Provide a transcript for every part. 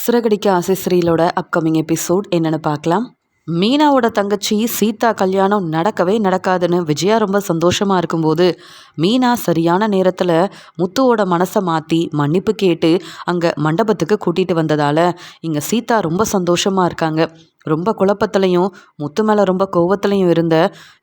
சிறகடிக்க ஆசை சீரியலோட upcoming episode என்னென்னு பார்க்கலாம். மீனாவோட தங்கச்சி சீதா கல்யாணம் நடக்கவே நடக்காதுன்னு விஜயா ரொம்ப சந்தோஷமாக இருக்கும்போது, மீனா சரியான நேரத்தில் முத்துவோட மனசை மாற்றி மன்னிப்பு கேட்டு அங்கே மண்டபத்துக்கு கூட்டிகிட்டு வந்ததால் இங்கே சீதா ரொம்ப சந்தோஷமாக இருக்காங்க. ரொம்ப குழப்பத்துலையும் முத்து மேலே ரொம்ப கோவத்துலையும் இருந்த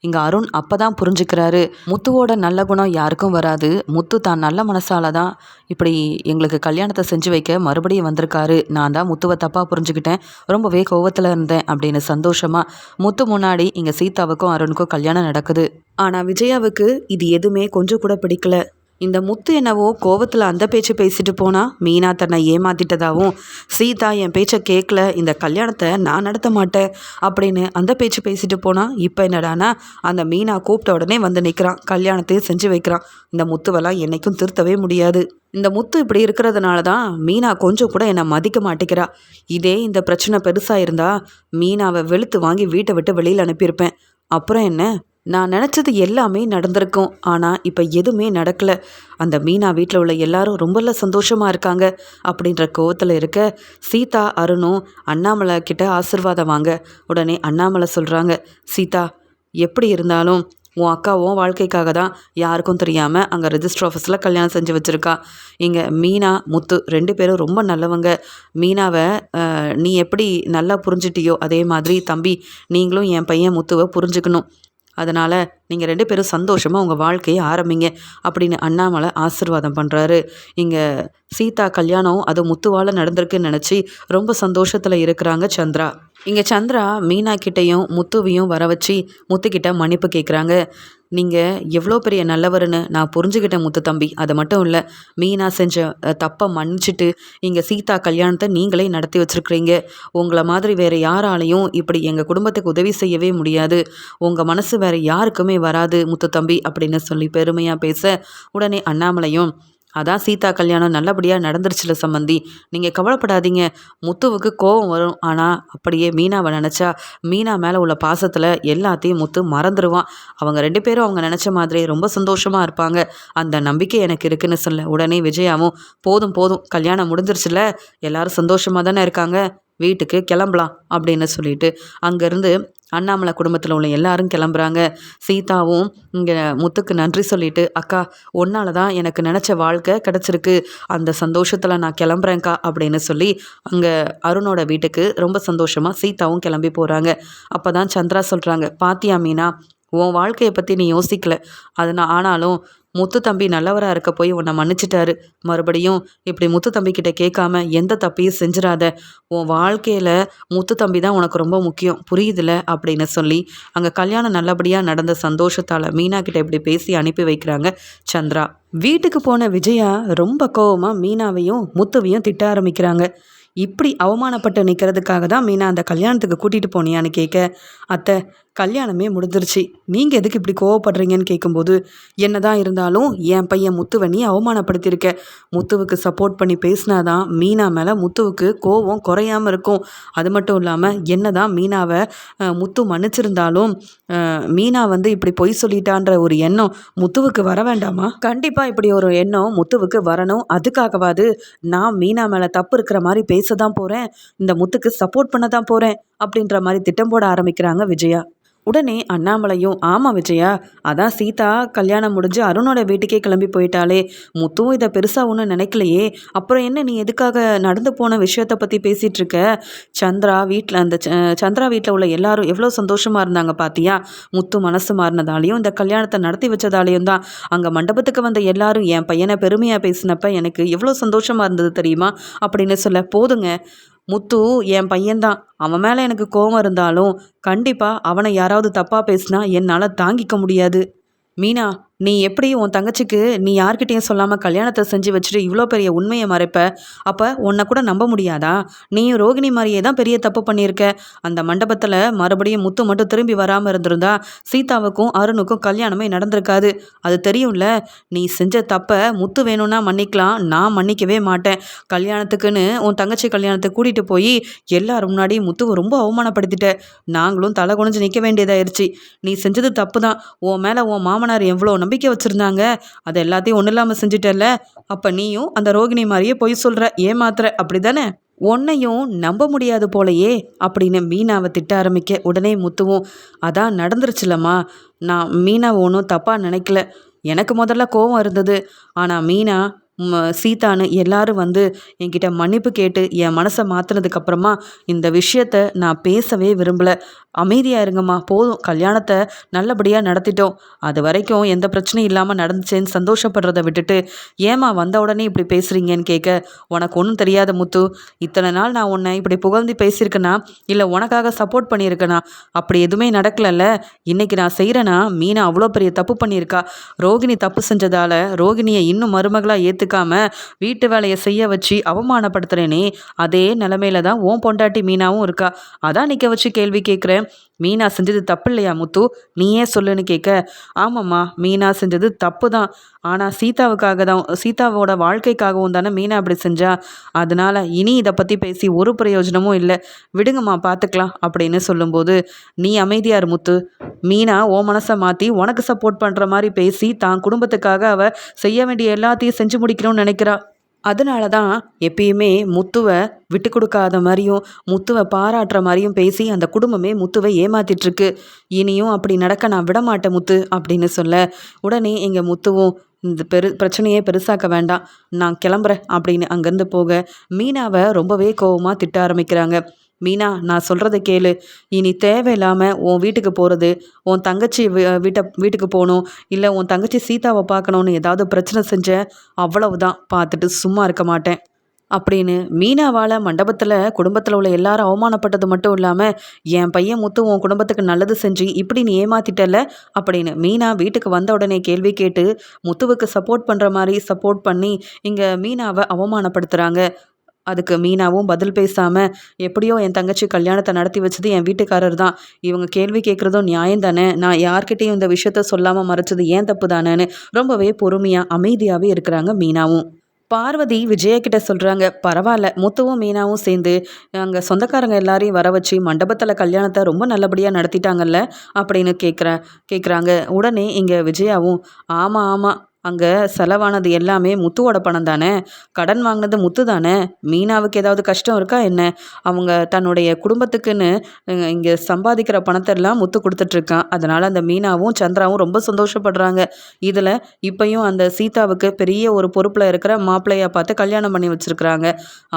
இங்கே அருண் அப்போ தான் புரிஞ்சுக்கிறாரு, முத்துவோட நல்ல குணம் யாருக்கும் வராது. முத்து தான் நல்ல மனசால தான் இப்படி எங்களுக்கு கல்யாணத்தை செஞ்சு வைக்க மறுபடியும் வந்திருக்காரு. நான் தான் முத்துவை தப்பாக புரிஞ்சுக்கிட்டேன், ரொம்பவே கோவத்தில் இருந்தேன் அப்படின்னு சந்தோஷமாக முத்து முன்னாடி இங்கே சீதாவுக்கும் அருணுக்கும் கல்யாணம் நடக்குது. ஆனால் விஜயாவுக்கு இது எதுவுமே கொஞ்சம் கூட பிடிக்கல. இந்த முத்து என்னவோ கோவத்தில் அந்த பேச்சு பேசிட்டு போனா, மீனா தன்னை ஏமாத்திட்டதாகவும், சீதா என் பேச்சை கேட்கல, இந்த கல்யாணத்தை நான் நடத்த மாட்டேன் அப்படின்னு அந்த பேச்சு பேசிட்டு போனா, இப்போ என்னடானா அந்த மீனா கூப்பிட்ட உடனே வந்து நிற்கிறான், கல்யாணத்தையும் செஞ்சு வைக்கிறான். இந்த முத்துவெல்லாம் என்னைக்கும் திருத்தவே முடியாது. இந்த முத்து இப்படி இருக்கிறதுனால தான் மீனா கொஞ்சம் கூட என்னை மதிக்க மாட்டேங்கிறா. இதே இந்த பிரச்சனை பெருசாக இருந்தா மீனாவை வெளுத்து வாங்கி வீட்டை விட்டு வெளியில் அனுப்பியிருப்பேன். அப்புறம் என்ன, நான் நினச்சது எல்லாமே நடந்திருக்கும். ஆனால் இப்போ எதுவுமே நடக்கலை. அந்த மீனா வீட்டில் உள்ள எல்லாரும் ரொம்பல சந்தோஷமாக இருக்காங்க அப்படின்ற கோவத்தில் இருக்க, சீதா அருணும் அண்ணாமலை கிட்ட ஆசீர்வாதம் வாங்க. உடனே அண்ணாமலை சொல்கிறாங்க, சீதா எப்படி இருந்தாலும் உன் அக்கா உன் வாழ்க்கைக்காக தான் யாருக்கும் தெரியாமல் அங்கே ரெஜிஸ்டர் ஆஃபீஸில் கல்யாணம் செஞ்சு வச்சுருக்கா. இங்கே மீனா முத்து 2 பேரும் ரொம்ப நல்லவங்க. மீனாவை நீ எப்படி நல்லா புரிஞ்சிட்டியோ அதே மாதிரி தம்பி நீங்களும் என் பையன் முத்துவை புரிஞ்சுக்கணும். அதனால் நீங்கள் 2 பேரும் சந்தோஷமாக உங்கள் வாழ்க்கையை ஆரம்பிங்க அப்படின்னு அண்ணாமலை ஆசீர்வாதம் பண்ணுறாரு. இங்கே சீதா கல்யாணம் அது முத்துவால் நடந்திருக்குன்னு நினச்சி ரொம்ப சந்தோஷத்தில் இருக்கிறாங்க சந்திரா. இங்கே சந்திரா மீனா கிட்டையும் முத்துவையும் வர வச்சு முத்துக்கிட்ட மன்னிப்பு கேட்குறாங்க. நீங்கள் எவ்வளோ பெரிய நல்லவருன்னு நான் புரிஞ்சுக்கிட்டேன் முத்து தம்பி. அது மட்டும் இல்லை, மீனா செஞ்ச தப்பை மன்னிச்சுட்டு இங்கே சீதா கல்யாணத்தை நீங்களே நடத்தி வச்சுருக்கிறீங்க. உங்களை மாதிரி வேறு யாராலையும் இப்படி எங்கள் குடும்பத்துக்கு உதவி செய்யவே முடியாது. உங்கள் மனசு வேறு யாருக்குமே வராது முத்து தம்பி அப்படின்னு சொல்லி பெருமையாக பேச, உடனே அண்ணாமலையும் அதான் சீதா கல்யாணம் நல்லபடியாக நடந்துருச்சுல சம்மந்தி, நீங்கள் கவலைப்படாதீங்க. முத்துவுக்கு கோபம் வரும், ஆனால் அப்படியே மீனாவை நினச்சா மீனா மேலே உள்ள பாசத்தில் எல்லாத்தையும் முத்து மறந்துடுவான். அவங்க 2 பேரும் அவங்க நினச்ச மாதிரி ரொம்ப சந்தோஷமாக இருப்பாங்க. அந்த நம்பிக்கை எனக்கு இருக்குன்னு சொல்ல, உடனே விஜயாவும் போதும் போதும் கல்யாணம் முடிஞ்சிருச்சுல, எல்லாரும் சந்தோஷமாக தானே இருக்காங்க, வீட்டுக்கு கிளம்பலாம் அப்படின்னு சொல்லிட்டு அங்கேருந்து அண்ணாமலை குடும்பத்தில் உள்ள எல்லாரும் கிளம்புறாங்க. சீதாவும் இங்கே முத்துக்கு நன்றி சொல்லிட்டு, அக்கா ஒன்னால தான் எனக்கு நினச்ச வாழ்க்கை கிடச்சிருக்கு, அந்த சந்தோஷத்தில் நான் கிளம்புறேன்க்கா அப்படின்னு சொல்லி அங்கே அருணோட வீட்டுக்கு ரொம்ப சந்தோஷமாக சீதாவும் கிளம்பி போகிறாங்க. அப்போ தான் சந்திரா சொல்கிறாங்க, பாத்தியா மீனா, உன் வாழ்க்கையை பற்றி நீ யோசிக்கல, ஆனாலும் முத்து தம்பி நல்லவராக இருக்க போய் உன்னை மன்னிச்சிட்டாரு. மறுபடியும் இப்படி முத்து தம்பிக்கிட்ட கேட்காம எந்த தப்பையும் செஞ்சிடாத. உன் வாழ்க்கையில் முத்து தம்பி தான் உனக்கு ரொம்ப முக்கியம், புரியுதுல அப்படின்னு சொல்லி அங்கே கல்யாணம் நல்லபடியாக நடந்த சந்தோஷத்தால் மீனா கிட்ட இப்படி பேசி அனுப்பி வைக்கிறாங்க சந்திரா. வீட்டுக்கு போன விஜயா ரொம்ப கோவமாக மீனாவையும் முத்துவையும் திட்ட ஆரம்பிக்கிறாங்க. இப்படி அவமானப்பட்டு நிற்கிறதுக்காக தான் மீனா அந்த கல்யாணத்துக்கு கூட்டிகிட்டு போனியான்னு கேட்க, அத்தை கல்யாணமே முடிஞ்சிருச்சு, நீங்கள் எதுக்கு இப்படி கோவப்படுறீங்கன்னு கேட்கும்போது, என்ன தான் இருந்தாலும் என் பையன் முத்துவை நீ அவமானப்படுத்தியிருக்க. முத்துவுக்கு சப்போர்ட் பண்ணி பேசினாதான் மீனா மேலே முத்துவுக்கு கோவம் குறையாமல் இருக்கும். அது மட்டும் இல்லாமல் என்ன தான் மீனாவை முத்து மன்னிச்சிருந்தாலும் மீனா இப்படி பொய் சொல்லிட்டான்ற ஒரு எண்ணம் முத்துவுக்கு வர வேண்டாமா? கண்டிப்பாக இப்படி ஒரு எண்ணம் முத்துவுக்கு வரணும். அதுக்காகவாது நான் மீனா மேலே தப்பு இருக்கிற மாதிரி பேச தான் போகிறேன், இந்த முத்துக்கு சப்போர்ட் பண்ண தான் போகிறேன் அப்படின்ற மாதிரி திட்டம் போட ஆரம்பிக்கிறாங்க விஜயா. உடனே அண்ணாமலையும், ஆமாம் விஜயா, அதான் சீதா கல்யாணம் முடிஞ்சு அருணோட வீட்டுக்கே கிளம்பி போயிட்டாலே, முத்துவும் இதை பெருசாக ஒன்றும் நினைக்கலையே, அப்புறம் என்ன நீ எதுக்காக நடந்து போன விஷயத்தை பற்றி பேசிகிட்டு இருக்க? சந்திரா வீட்டில் உள்ள எல்லாரும் எவ்வளோ சந்தோஷமாக இருந்தாங்க பார்த்தியா? முத்து மனசு மாறினதாலையும் இந்த கல்யாணத்தை நடத்தி வச்சதாலேயும் தான் அங்கே மண்டபத்துக்கு வந்த எல்லாரும் என் பையனை பெருமையாக பேசினப்ப எனக்கு எவ்வளோ சந்தோஷமாக இருந்தது தெரியுமா அப்படின்னு சொல்ல, போதுங்க, முத்து என் பையன்தான், அவன் மேலே எனக்கு கோபம் இருந்தாலும் கண்டிப்பாக அவனை யாராவது தப்பாக பேசினா என்னால் தாங்கிக்க முடியாது. மீனா, நீ எப்படி உன் தங்கச்சிக்கு நீ யார்கிட்டையும் சொல்லாமல் கல்யாணத்தை செஞ்சு வச்சுட்டு இவ்வளோ பெரிய உண்மையை மறைப்ப? அப்போ உன்னை கூட நம்ப முடியாதா? நீயும் ரோகிணி மாதிரியே தான் பெரிய தப்பு பண்ணியிருக்க. அந்த மண்டபத்தில் மறுபடியும் முத்து மட்டும் திரும்பி வராமல் இருந்திருந்தா சீதாவுக்கும் அருணுக்கும் கல்யாணமே நடந்திருக்காது. அது தெரியும்ல. நீ செஞ்ச தப்பை முத்து வேணும்னா மன்னிக்கலாம், நான் மன்னிக்கவே மாட்டேன். கல்யாணத்துக்குன்னு உன் தங்கச்சி கல்யாணத்துக்கு கூட்டிகிட்டு போய் எல்லாரும் முன்னாடி முத்துவை ரொம்ப அவமானப்படுத்திட்ட. நாங்களும் தலை குனிஞ்சு நிற்க வேண்டியதாயிருச்சு. நீ செஞ்சது தப்பு தான். உன் மேலே உன் மாமனார் எவ்வளோ நம்பிக்கை வச்சுருந்தாங்க, அதை எல்லாத்தையும் ஒன்றும் இல்லாமல் செஞ்சுட்டல. அப்போ நீயும் அந்த ரோகிணி மாதிரியே பொய் சொல்கிற, ஏமாத்துற, அப்படி தானே? உன்னையும் நம்ப முடியாது போலயே அப்படின்னு மீனாவை திட்ட ஆரம்பிக்க உடனே முத்துவும், அதான் நடந்துருச்சுலம்மா. நான் மீனாவை ஒன்றும் தப்பாக நினைக்கல. எனக்கு முதல்ல கோவம் இருந்தது. ஆனால் மீனா சீதான்னு எல்லாரும் வந்து என்கிட்ட மன்னிப்பு கேட்டு என் மனசை மாற்றினதுக்கப்புறமா இந்த விஷயத்த நான் பேசவே விரும்பலை. அமைதியாக இருங்கம்மா, போதும், கல்யாணத்தை நல்லபடியாக நடத்திட்டோம். அது வரைக்கும் எந்த பிரச்சனையும் இல்லாமல் நடந்துச்சேன்னு சந்தோஷப்படுறத விட்டுட்டு ஏம்மா வந்த உடனே இப்படி பேசுகிறீங்கன்னு கேட்க, உனக்கு ஒன்றும் தெரியாத முத்து. இத்தனை நாள் நான் உன்னை இப்படி புகழ்ந்து பேசியிருக்கேனா இல்லை உனக்காக சப்போர்ட் பண்ணியிருக்கேனா? அப்படி எதுவுமே நடக்கலல்ல. இன்னைக்கு நான் செய்கிறேன்னா மீனா அவ்வளோ பெரிய தப்பு பண்ணியிருக்கா. ரோகிணி தப்பு செஞ்சதால ரோகிணியை இன்னும் மருமகளாக ஏற்றுக்காம வீட்டு வேலையை செய்ய வச்சு அவமானப்படுத்துகிறேனே, அதே நிலமையில தான் உன் பொண்டாட்டி மீனாவும் இருக்கா. அதான் நிற்க வச்சு கேள்வி கேட்குறேன். மீனா செஞ்சது தப்பு இல்லையா முத்து? நீயே சொல்லுன்னு கேட்க, ஆமாம்மா, மீனா செஞ்சது தப்பு தான். ஆனால் சீதாவோட வாழ்க்கைக்காகவும் தானே மீனா அப்படி செஞ்சா. அதனால இனி இதை பற்றி பேசி ஒரு பிரயோஜனமும் இல்லை. விடுங்கம்மா, பார்த்துக்கலாம் அப்படின்னு சொல்லும்போது, நீ அமைதியார் முத்து. மீனா ஓ மனசை மாற்றி உனக்கு சப்போர்ட் பண்ணுற மாதிரி பேசி தான் குடும்பத்துக்காக அவ செய்ய வேண்டிய எல்லாத்தையும் செஞ்சு முடிக்கணும்னு நினைக்கிறா. அதனால தான் எப்பயுமே முத்துவை விட்டு கொடுக்காத மாதிரியும் முத்துவை பாராட்டுற மாதிரியும் பேசி அந்த குடும்பமே முத்துவை ஏமாத்திட்டுருக்கு. இனியும் அப்படி நடக்க நான் விடமாட்டேன் முத்து அப்படின்னு சொல்ல, உடனே எங்கள் முத்துவும் இந்த பிரச்சனையே பெருசாக்க வேண்டாம், நான் கிளம்புறேன் அப்படின்னு அங்கேருந்து போக மீனாவை ரொம்பவே கோவமாக திட்ட ஆரம்பிக்கிறாங்க. மீனா, நான் சொல்கிறத கேளு. இனி தேவையில்லாமல் உன் வீட்டுக்கு போகிறது, உன் தங்கச்சி வீட்டுக்கு போகணும், இல்லை உன் தங்கச்சி சீதாவை பார்க்கணுன்னு ஏதாவது பிரச்சனை செஞ்ச, அவ்வளவுதான், பார்த்துட்டு சும்மா இருக்க மாட்டேன் அப்படின்னு மீனாவால் மண்டபத்தில் குடும்பத்தில் உள்ள எல்லாரும் அவமானப்பட்டது மட்டும் இல்லாமல் என் பையன் முத்து உன் குடும்பத்துக்கு நல்லது செஞ்சு இப்படி நீ ஏமாத்திட்டல அப்படின்னு மீனா வீட்டுக்கு வந்த உடனே கேள்வி கேட்டு முத்துவுக்கு சப்போர்ட் பண்ணுற மாதிரி சப்போர்ட் பண்ணி இங்கே மீனாவை அவமானப்படுத்துகிறாங்க. அதுக்கு மீனாவும் பதில் பேசாமல், எப்படியோ என் தங்கச்சி கல்யாணத்தை நடத்தி வச்சது என் வீட்டுக்காரர் தான், இவங்க கேள்வி கேட்குறதும் நியாயம் தானே, நான் யார்கிட்டையும் இந்த விஷயத்த சொல்லாமல் மறைச்சது ஏன் தப்பு தானேன்னு ரொம்பவே பொறுமையாக அமைதியாகவே இருக்கிறாங்க மீனாவும். பார்வதி விஜயா கிட்ட சொல்கிறாங்க, பரவாயில்ல, முத்துவும் மீனாவும் சேர்ந்து அங்கே சொந்தக்காரங்க எல்லாரையும் வர வச்சு மண்டபத்தில் கல்யாணத்தை ரொம்ப நல்லபடியாக நடத்திட்டாங்கல்ல அப்படின்னு கேட்குறாங்க. உடனே இங்கே விஜயாவும், ஆமாம் ஆமாம், அங்கே செலவானது எல்லாமே முத்துவோட பணம் தானே, கடன் வாங்கினது முத்து தானே, மீனாவுக்கு ஏதாவது கஷ்டம் இருக்கா என்ன? அவங்க தன்னுடைய குடும்பத்துக்குன்னு இங்கே சம்பாதிக்கிற பணத்தெல்லாம் முத்து கொடுத்துட்ருக்கான். அதனால் அந்த மீனாவும் சந்திராவும் ரொம்ப சந்தோஷப்படுறாங்க. இதில் இப்பையும் அந்த சீதாவுக்கு பெரிய ஒரு பொறுப்பில் இருக்கிற மாப்பிள்ளையாக பார்த்து கல்யாணம் பண்ணி வச்சுருக்குறாங்க.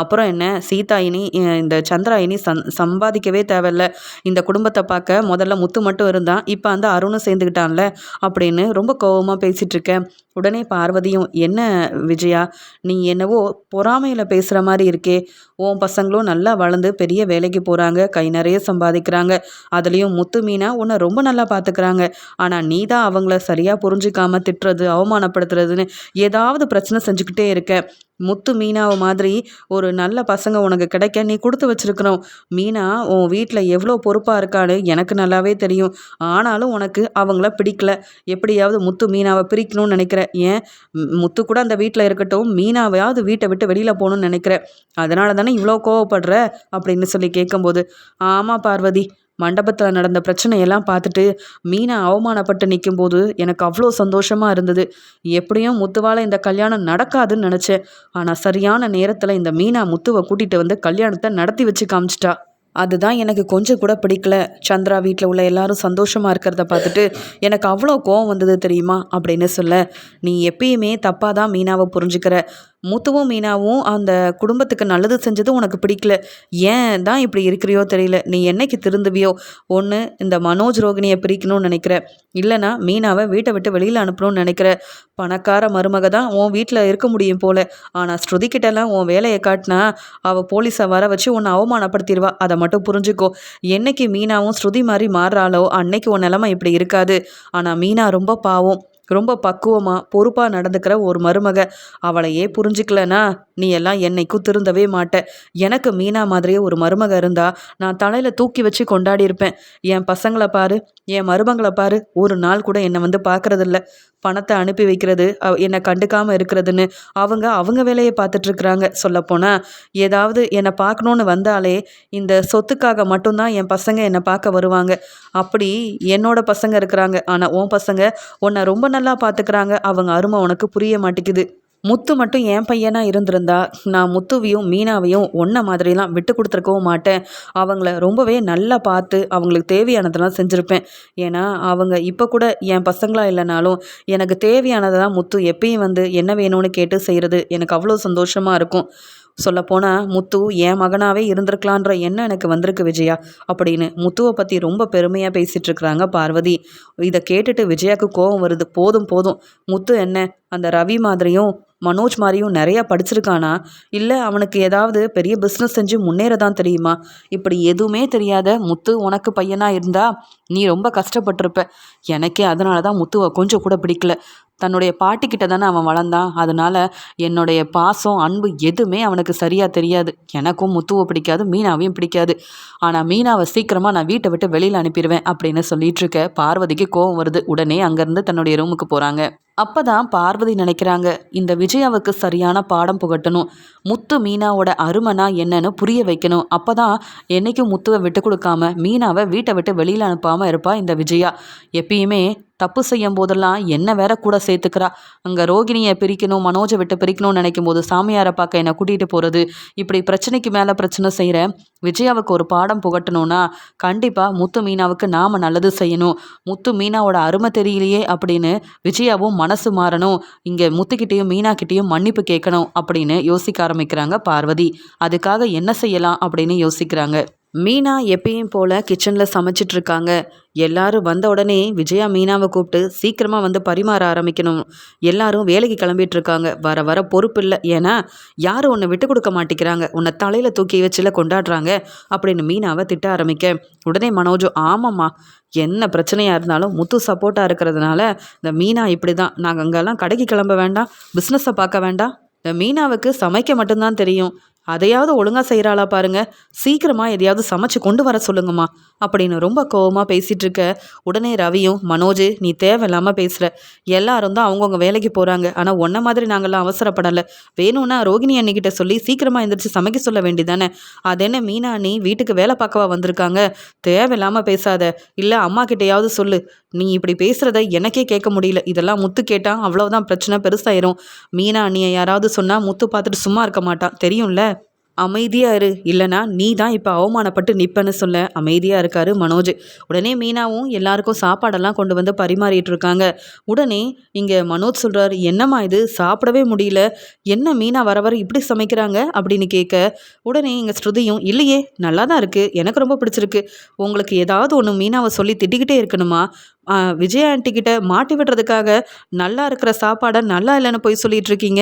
அப்புறம் என்ன, சீதா இனி இந்த சந்திரா இனி சம்பாதிக்கவே தேவையில்ல. இந்த குடும்பத்தை பார்க்க முதல்ல முத்து மட்டும் இருந்தான், இப்போ அந்த அருணும் சேர்ந்துக்கிட்டான்ல அப்படின்னு ரொம்ப கோபமாக பேசிகிட்ருக்கேன். உடனே பார்வதியும், என்ன விஜயா, நீ என்னவோ பொறாமையில் பேசுகிற மாதிரி இருக்கே, உன் பசங்களும் நல்லா வளர்ந்து பெரிய வேலைக்கு போகிறாங்க, கை நிறைய சம்பாதிக்கிறாங்க, அதுலேயும் முத்து மீனா உன்னை ரொம்ப நல்லா பார்த்துக்கிறாங்க. ஆனால் நீ தான் அவங்கள சரியாக புரிஞ்சிக்காமல் திட்டுறது, அவமானப்படுத்துறதுன்னு ஏதாவது பிரச்சனை செஞ்சுக்கிட்டே இருக்க. முத்து மீனாவை மாதிரி ஒரு நல்ல பசங்க உனக்கு கிடைக்க நீ கொடுத்து வச்சிருக்கணும். மீனா உன் வீட்டில் எவ்வளோ பொறுப்பாக இருக்கான்னு எனக்கு நல்லாவே தெரியும். ஆனாலும் உனக்கு அவங்கள பிடிக்கல. எப்படியாவது முத்து மீனாவை பிரிக்கணும்னு நினைக்கிற. ஏன், முத்து கூட அந்த வீட்டில் இருக்கட்டும், மீனாவையாவது வீட்டை விட்டு வெளியில் போகணும்னு நினைக்கிற. அதனால தானே இவ்வளோ கோவப்படுற அப்படின்னு சொல்லி கேட்கும்போது, ஆமாம் பார்வதி, மண்டபத்தில் நடந்த பிரச்சனையெல்லாம் பார்த்துட்டு மீனா அவமானப்பட்டு நிற்கும்போது எனக்கு அவ்வளோ சந்தோஷமாக இருந்தது. எப்படியும் முத்துவால் இந்த கல்யாணம் நடக்காதுன்னு நினச்சேன். ஆனால் சரியான நேரத்தில் இந்த மீனா முத்துவை கூட்டிகிட்டு வந்து கல்யாணத்தை நடத்தி வச்சு காமிச்சிட்டா. அதுதான் எனக்கு கொஞ்சம் கூட பிடிக்கல. சந்திரா வீட்டில் உள்ள எல்லாரும் சந்தோஷமாக இருக்கிறத பார்த்துட்டு எனக்கு அவ்வளோ கோவம் வந்தது தெரியுமா அப்படின்னு சொல்ல, நீ எப்பயுமே தப்பாக தான் மீனாவை புரிஞ்சுக்கிற. முத்துவும் மீனாவும் அந்த குடும்பத்துக்கு நல்லது செஞ்சது உனக்கு பிடிக்கல. ஏன் தான் இப்படி இருக்கிறியோ தெரியல. நீ என்னைக்கு திருந்துவியோ? ஒன்று இந்த மனோஜ் ரோகிணியை பிரிக்கணும்னு நினைக்கிற, இல்லைனா மீனாவை வீட்டை விட்டு வெளியில் அனுப்பணும்னு நினைக்கிற. பணக்கார மருமக தான் உன் வீட்டில் இருக்க முடியும் போல. ஆனால் ஸ்ருதிக்கிட்டலாம் உன் வேலையை காட்டினா அவள் போலீஸை வர வச்சு உன்னை அவமானப்படுத்திடுவா. அதை மட்டும் புரிஞ்சுக்கோ. என்னைக்கு மீனாவும் ஸ்ருதி மாதிரி மாறுறாளோ அன்னைக்கு உன் நிலைமை இப்படி இருக்காது. ஆனால் மீனா ரொம்ப பாவம், ரொம்ப பக்குவமாக பொறுப்பாக நடந்துக்கிற ஒரு மருமக. அவளையே புரிஞ்சிக்கலனா நீ எல்லாம் என்னைக்கும் திருந்தவே மாட்டேன். எனக்கு மீனா மாதிரியே ஒரு மருமக இருந்தா நான் தலையில் தூக்கி வச்சு கொண்டாடி இருப்பேன். என் பசங்களை பாரு, என் மருமகளை பாரு, ஒரு நாள் கூட என்னை வந்து பார்க்குறதில்ல. பணத்தை அனுப்பி வைக்கிறது, என்னை கண்டுக்காமல் இருக்கிறதுன்னு அவங்க வேலையை பார்த்துட்ருக்குறாங்க. சொல்லப்போனால் ஏதாவது என்னை பார்க்கணுன்னு வந்தாலே இந்த சொத்துக்காக மட்டும்தான் என் பசங்க என்னை பார்க்க வருவாங்க. அப்படி என்னோட பசங்க இருக்கிறாங்க. ஆனால் உன் பசங்க உன்னை ரொம்ப நல்லா பார்த்துக்கிறாங்க. அவங்க அருமை உனக்கு புரிய மாட்டேங்குது. முத்து மட்டும் என் பையனா இருந்திருந்தா நான் முத்துவையும் மீனாவையும் ஒன்றை மாதிரிலாம் விட்டு கொடுத்துருக்கவும் மாட்டேன். அவங்கள ரொம்பவே நல்லா பார்த்து அவங்களுக்கு தேவையானதெல்லாம் செஞ்சுருப்பேன். ஏன்னா அவங்க இப்போ கூட என் பசங்களா இல்லைனாலும் எனக்கு தேவையானதெல்லாம் முத்து எப்பயும் வந்து என்ன வேணும்னு கேட்டு செய்கிறது எனக்கு அவ்வளோ சந்தோஷமாக இருக்கும். சொல்லப்போனால் முத்து என் மகனாகவே இருந்திருக்கலான்ற எண்ணம் எனக்கு வந்திருக்கு விஜயா அப்படின்னு முத்துவை பற்றி ரொம்ப பெருமையாக பேசிகிட்டு இருக்கிறாங்க பார்வதி. இதை கேட்டுட்டு விஜயாவுக்கு கோபம் வருது. போதும் போதும், முத்து என்ன அந்த ரவி மாதிரியும் மனோஜ் மாதிரியும் நிறையா படிச்சிருக்கானா, இல்லை அவனுக்கு ஏதாவது பெரிய பிஸ்னஸ் செஞ்சு முன்னேற தான் தெரியுமா? இப்படி எதுவுமே தெரியாத முத்து உனக்கு பையனாக இருந்தா நீ ரொம்ப கஷ்டப்பட்டிருப்ப. எனக்கே அதனால தான் முத்துவை கொஞ்சம் கூட பிடிக்கல. தன்னுடைய பாட்டிக்கிட்ட தானே அவன் வளர்ந்தான். அதனால என்னுடைய பாசம் அன்பு எதுவுமே அவனுக்கு சரியாக தெரியாது. எனக்கும் முத்துவை பிடிக்காது, மீனாவையும் பிடிக்காது. ஆனால் மீனாவை சீக்கிரமாக நான் வீட்டை விட்டு வெளியில் அனுப்பிடுவேன் அப்படின்னு சொல்லிட்டு இருக்க பார்வதிக்கு கோவம் வருது. உடனே அங்கேருந்து தன்னுடைய ரூமுக்கு போகிறாங்க. அப்போ தான் பார்வதி நினைக்கிறாங்க, இந்த விஜயாவுக்கு சரியான பாடம் புகட்டணும். முத்து மீனாவோட அருமைனா என்னன்னு புரிய வைக்கணும். அப்போ தான் என்றைக்கும் முத்துவை விட்டு கொடுக்காம மீனாவை வீட்டை விட்டு வெளியில் அனுப்பாமல் இருப்பா இந்த விஜயா. எப்பயுமே தப்பு செய்யும் போதெல்லாம் என்ன வேற கூட சேர்த்துக்கிறா. அங்கே ரோகிணியை பிரிக்கணும், மனோஜை விட்டு பிரிக்கணும்னு நினைக்கும் போது சாமியாரை பார்க்க என்னை கூட்டிகிட்டு போகிறது, இப்படி பிரச்சனைக்கு மேலே பிரச்சனை செய்கிற விஜயாவுக்கு ஒரு பாடம் புகட்டணும்னா கண்டிப்பாக முத்து மீனாவுக்கு நாம் நல்லது செய்யணும். முத்து மீனாவோட அருமை தெரியலையே அப்படின்னு விஜயாவும் மனசு மாறணும். இங்கே முத்துக்கிட்டேயும் மீனாக்கிட்டேயும் மன்னிப்பு கேட்கணும் அப்படின்னு யோசிக்க ஆரம்பிக்கிறாங்க பார்வதி. அதுக்காக என்ன செய்யலாம் அப்படின்னு யோசிக்கிறாங்க. மீனா எப்பயும் போல் கிச்சனில் சமைச்சிட்ருக்காங்க. எல்லாரும் வந்த உடனே விஜயா மீனாவை கூப்பிட்டு சீக்கிரமாக வந்து பரிமாற ஆரம்பிக்கணும். எல்லாரும் வேலைக்கு கிளம்பிட்டுருக்காங்க. வர வர பொறுப்பு இல்லை. ஏன்னா யாரும் உன்னை விட்டு கொடுக்க மாட்டேங்கிறாங்க, உன்னை தலையில் தூக்கி வச்சுல கொண்டாடுறாங்க அப்படின்னு மீனாவை திட்ட ஆரம்பிக்க உடனே மனோஜும் ஆமாம்மா, என்ன பிரச்சனையாக இருந்தாலும் முத்து சப்போர்ட்டாக இருக்கிறதுனால இந்த மீனா இப்படி தான். நாங்கள் அங்கெல்லாம் கடைக்கு கிளம்ப வேண்டாம், பிஸ்னஸை பார்க்க வேண்டாம். இந்த மீனாவுக்கு சமைக்க மட்டும்தான் தெரியும். அதையாவது ஒழுங்காக செய்கிறாளா பாருங்க. சீக்கிரமாக எதையாவது சமைச்சு கொண்டு வர சொல்லுங்கம்மா அப்படின்னு ரொம்ப கோவமாக பேசிகிட்டு இருக்க உடனே ரவியும் மனோஜ் நீ தேவையில்லாமல் பேசுகிற. எல்லாரும் தான் அவங்கவுங்க வேலைக்கு போகிறாங்க. ஆனால் ஒன்றை மாதிரி நாங்கள்லாம் அவசரப்படலை. வேணும்னா ரோகிணி அண்ணிக்கிட்ட சொல்லி சீக்கிரமாக எழுந்திரிச்சு சமைக்க சொல்ல வேண்டியதானே. அது என்ன மீனா அண்ணி வீட்டுக்கு வேலை பார்க்கவா வந்திருக்காங்க? தேவையில்லாமல் பேசாத. இல்லை அம்மா கிட்டையாவது சொல்லு. நீ இப்படி பேசுகிறத எனக்கே கேட்க முடியல. இதெல்லாம் முத்து கேட்டால் அவ்வளோதான், பிரச்சனை பெருசாயிரும். மீனா அண்ணியை யாராவது சொன்னால் முத்து பார்த்துட்டு சும்மா இருக்க மாட்டான், தெரியும்ல. அமைதியாக இரு, இல்லைனா நீ தான் இப்போ அவமானப்பட்டு நிற்பன்னு சொல்ல அமைதியாக இருக்காரு மனோஜ். உடனே மீனாவும் எல்லாருக்கும் சாப்பாடெல்லாம் கொண்டு வந்து பரிமாறிட்டு இருக்காங்க. உடனே இங்கே மனோஜ் சொல்கிறார், என்னம்மா இது சாப்பிடவே முடியல, என்ன மீனா வர வர இப்படி சமைக்கிறாங்க அப்படின்னு கேட்க உடனே இங்கே ஸ்ருதியும் இல்லையே நல்லா தான் இருக்குது, எனக்கு ரொம்ப பிடிச்சிருக்கு. உங்களுக்கு ஏதாவது ஒன்று மீனாவை சொல்லி திட்டிக்கிட்டே இருக்கணுமா? விஜயா ஆண்டிக்கிட்ட மாட்டி விடுறதுக்காக நல்லா இருக்கிற சாப்பாடை நல்லா இல்லைன்னு போய் சொல்லிட்டு இருக்கீங்க.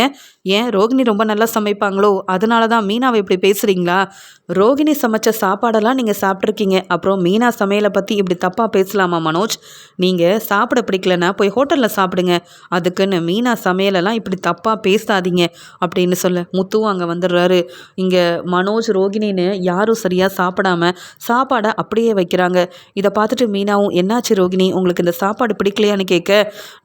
ஏன் ரோகிணி ரொம்ப நல்லா சமைப்பாங்களோ அதனால தான் மீனாவை இப்படி பேசுகிறீங்களா? ரோகிணி சமைச்ச சாப்பாடெல்லாம் நீங்கள் சாப்பிட்ருக்கீங்க, அப்புறம் மீனா சமையலை பற்றி இப்படி தப்பாக பேசலாமா மனோஜ்? நீங்கள் சாப்பிட பிடிக்கலன்னா போய் ஹோட்டலில் சாப்பிடுங்க, அதுக்குன்னு மீனா சமையலெல்லாம் இப்படி தப்பாக பேசாதீங்க அப்படின்னு சொல்ல முத்துவும் அங்கே வந்துடுறாரு. இங்கே மனோஜ் ரோகிணின்னு யாரும் சரியாக சாப்பிடாம சாப்பாடை அப்படியே வைக்கிறாங்க. இதை பார்த்துட்டு மீனாவும் என்னாச்சு ரோகிணி, உங்களுக்கு இந்த சாப்பாடு பிடிக்கலையான்னு கேட்க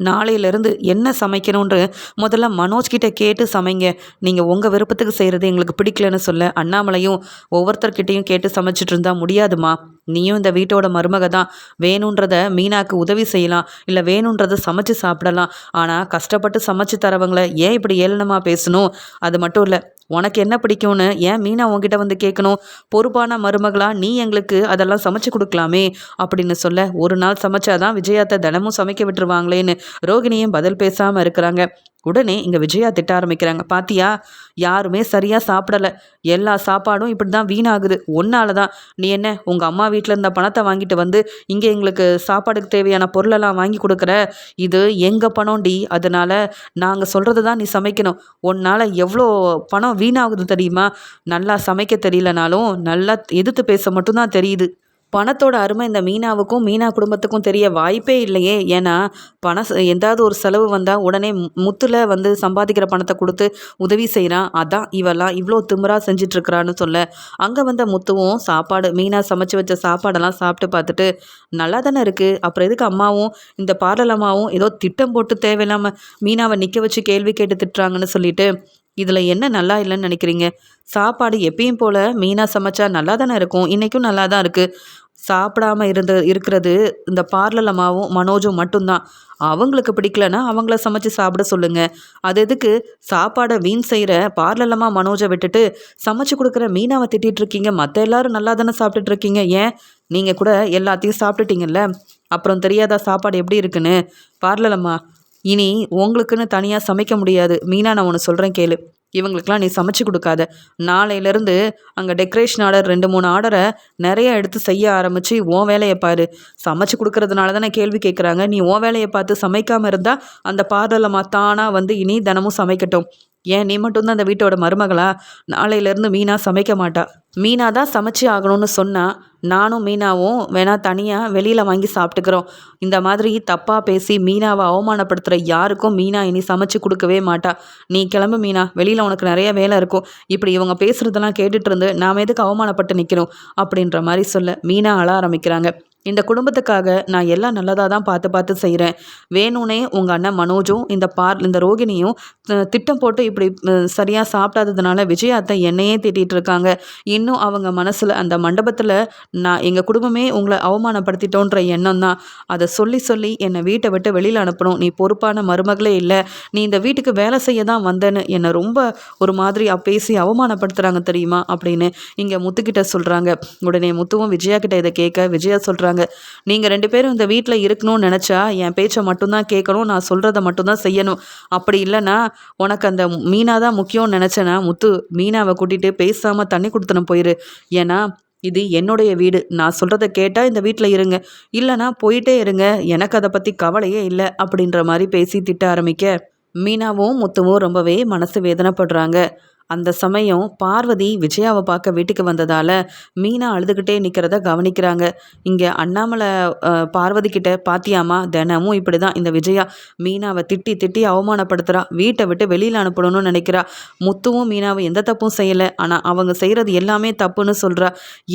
நாளையிலேருந்து என்ன சமைக்கணுன்ற முதல்ல மனோஜ்கிட்ட கேட்டு சமைங்க, நீங்கள் உங்கள் விருப்பத்துக்கு செய்கிறது எங்களுக்கு பிடிக்கலன்னு சொல்ல அண்ணாமலையும் ஒவ்வொருத்தர்கிட்டையும் கேட்டு சமைச்சிட்டு இருந்தால் முடியாதுமா, நீயும் இந்த வீட்டோட மருமக தான். வேணுன்றத மீனாக்கு உதவி செய்யலாம், இல்லை வேணுன்றதை சமைச்சு சாப்பிடலாம். ஆனால் கஷ்டப்பட்டு சமைச்சு தரவங்களை ஏன் இப்படி ஏளனமாக பேசணும்? அது மட்டும் இல்லை, உனக்கு என்ன பிடிக்கும்னு ஏன் மீனா உங்ககிட்ட வந்து கேட்கணும்? பொறுப்பான மருமகளா நீ எங்களுக்கு அதெல்லாம் சமைச்சு கொடுக்கலாமே அப்படின்னு சொல்ல ஒரு நாள் சமைச்சாதான் விஜயாத்தை தினமும் சமைக்க விட்டுருவாங்களேன்னு ரோகிணியும் பதில் பேசாமல் இருக்கிறாங்க. உடனே இங்கே விஜயா திட்ட ஆரம்பிக்கிறாங்க, பாத்தியா யாருமே சரியாக சாப்பிடலை, எல்லா சாப்பாடும் இப்படி தான் வீணாகுது, ஒன்னால தான். நீ என்ன உங்கள் அம்மா வீட்டில் இருந்த பணத்தை வாங்கிட்டு வந்து இங்கே எங்களுக்கு சாப்பாடுக்கு தேவையான பொருளெல்லாம் வாங்கி கொடுக்குற? இது எங்கள் பணம் டி, அதனால் நாங்கள் சொல்கிறது தான் நீ சமைக்கணும். உன்னால் எவ்வளோ பணம் வீணாகுது தெரியுமா? நல்லா சமைக்க தெரியலனாலும் நல்லா எதிர்த்து பேச மட்டும்தான் தெரியுது. பணத்தோட அருமை இந்த மீனாவுக்கும் மீனா குடும்பத்துக்கும் தெரிய வாய்ப்பே இல்லையே. ஏன்னா எந்தாவது ஒரு செலவு வந்தால் உடனே முத்துல வந்து சம்பாதிக்கிற பணத்தை கொடுத்து உதவி செய்கிறான். அதான் இவெல்லாம் இவ்வளோ திமிரா செஞ்சிட்ருக்கிறான்னு சொல்ல அங்கே வந்த முத்துவும் சாப்பாடு மீனா சமைச்சு வச்ச சாப்பாடெல்லாம் சாப்பிட்டு பார்த்துட்டு நல்லா தானே இருக்குது, அப்புறம் எதுக்கு அம்மாவும் இந்த பார்லர் அம்மாவும் ஏதோ திட்டம் போட்டு தேவையில்லாமல் மீனாவை நிற்க வச்சு கேள்வி கேட்டு திட்டுறாங்கன்னு சொல்லிட்டு இதில் என்ன நல்லா இல்லைன்னு நினைக்கிறீங்க? சாப்பாடு எப்பயும் போல் மீனா சமைச்சா நல்லா தானே இருக்கும், இன்றைக்கும் நல்லா தான் இருக்குது. சாப்பிடாம இருக்கிறது இந்த பார்லலம்மாவும் மனோஜும் மட்டும்தான். அவங்களுக்கு பிடிக்கலன்னா அவங்கள சமைச்சு சாப்பிட சொல்லுங்க. அது எதுக்கு சாப்பாடை வீண் செய்கிற பார்லலம்மா மனோஜை விட்டுட்டு சமைச்சு கொடுக்குற மீனாவை திட்டிகிட்டு இருக்கீங்க? மற்ற எல்லாரும் நல்லா தானே சாப்பிட்டுட்டு இருக்கீங்க. ஏன் நீங்கள் கூட எல்லாத்தையும் சாப்பிட்டுட்டீங்கல்ல, அப்புறம் தெரியாதா சாப்பாடு எப்படி இருக்குன்னு? பார்லலம்மா, இனி உங்களுக்குன்னு தனியாக சமைக்க முடியாது. மீனா, நான் ஒன்று சொல்கிறேன் கேளு. இவங்களுக்கெல்லாம் நீ சமைச்சு கொடுக்காத. நாளையிலேருந்து அங்கே டெக்கரேஷன் ஆர்டர் 2-3 ஆர்டரை நிறைய எடுத்து செய்ய ஆரம்பித்து உன் வேலையை பாரு. சமைச்சு கொடுக்கறதுனால தானே கேள்வி கேட்குறாங்க. நீ உன் வேலையை பார்த்து சமைக்காமல் இருந்தால் அந்த பார்லரில் தானாக வந்து இனி தினமும் சமைக்கட்டும். ஏன் நீ மட்டும்தான் அந்த வீட்டோட மருமகளா? நாளையிலேருந்து மீனா சமைக்க மாட்டா. மீனா தான் சமைச்சு ஆகணும்னு சொன்னால் நானும் மீனாவும் வேணா தனியாக வெளியில் வாங்கி சாப்பிட்டுக்கிறோம். இந்த மாதிரி தப்பாக பேசி மீனாவை அவமானப்படுத்துகிற யாருக்கும் மீனா இனி சமைச்சு கொடுக்கவே மாட்டா. நீ கிளம்பு மீனா, வெளியில் உனக்கு நிறைய வேலை இருக்கும். இப்படி இவங்க பேசுகிறதெல்லாம் கேட்டுட்டு இருந்து நாம் எதுக்கு அவமானப்பட்டு நிற்கிறோம் அப்படின்ற மாதிரி சொல்ல மீனா அழ ஆரம்பிக்கிறாங்க. இந்த குடும்பத்துக்காக நான் எல்லாம் நல்லதாக தான் பார்த்து பார்த்து செய்கிறேன். வேணும்னே உங்கள் அண்ணன் மனோஜும் இந்த ரோகிணியும் திட்டம் போட்டு இப்படி சரியாக சாப்பிடாததுனால விஜயாத்தை என்னையே திட்டிகிட்டு இருக்காங்க. இன்னும் அவங்க மனசில் அந்த மண்டபத்தில் நான் எங்கள் குடும்பமே உங்களை அவமானப்படுத்திட்டோன்ற எண்ணம் தான். அதை சொல்லி சொல்லி என்னை வீட்டை விட்டு வெளியில் அனுப்பணும். நீ பொறுப்பான மருமகளே இல்லை, நீ இந்த வீட்டுக்கு வேலை செய்ய தான் வந்தேன்னு என்னை ரொம்ப ஒரு மாதிரி பேசி அவமானப்படுத்துகிறாங்க தெரியுமா அப்படின்னு இங்கே முத்துக்கிட்ட சொல்கிறாங்க. உடனே முத்துவும் விஜயா கிட்ட இதை கேட்க விஜயா சொல்கிறாங்க, நீங்கள் 2 பேரும் இந்த வீட்டில் இருக்கணும்னு நினச்சா என் பேச்சை மட்டும்தான் கேட்கணும், நான் சொல்கிறத மட்டும்தான் செய்யணும். அப்படி இல்லைன்னா உனக்கு அந்த மீனா தான் முக்கியம்னு நினச்சேன்னா முத்து, மீனாவை கூட்டிகிட்டு பேசாமல் தண்ணி கொடுத்துன்னு போயிரு. ஏன்னா இது என்னுடைய வீடு. நான் சொல்கிறத கேட்டால் இந்த வீட்டில் இருங்க, இல்லைனா போயிட்டே இருங்க. எனக்கு அதை பற்றி கவலையே இல்லை அப்படின்ற மாதிரி பேசி திட்ட ஆரம்பிக்க மீனாவும் முத்துவும் ரொம்பவே மனசு வேதனைப்படுறாங்க. அந்த சமயம் பார்வதி விஜயாவை பார்க்க வீட்டுக்கு வந்ததால் மீனா அழுதுகிட்டே நிற்கிறத கவனிக்கிறாங்க. இங்கே அண்ணாமலை பார்வதி கிட்ட, பாத்தியாமா தினமும் இப்படி தான் இந்த விஜயா மீனாவை திட்டி திட்டி அவமானப்படுத்துகிறா, வீட்டை விட்டு வெளியில் அனுப்பணும்னு நினைக்கிறா. முத்துவும் மீனாவை எந்த தப்பும் செய்யலை, ஆனால் அவங்க செய்கிறது எல்லாமே தப்புன்னு சொல்கிறா.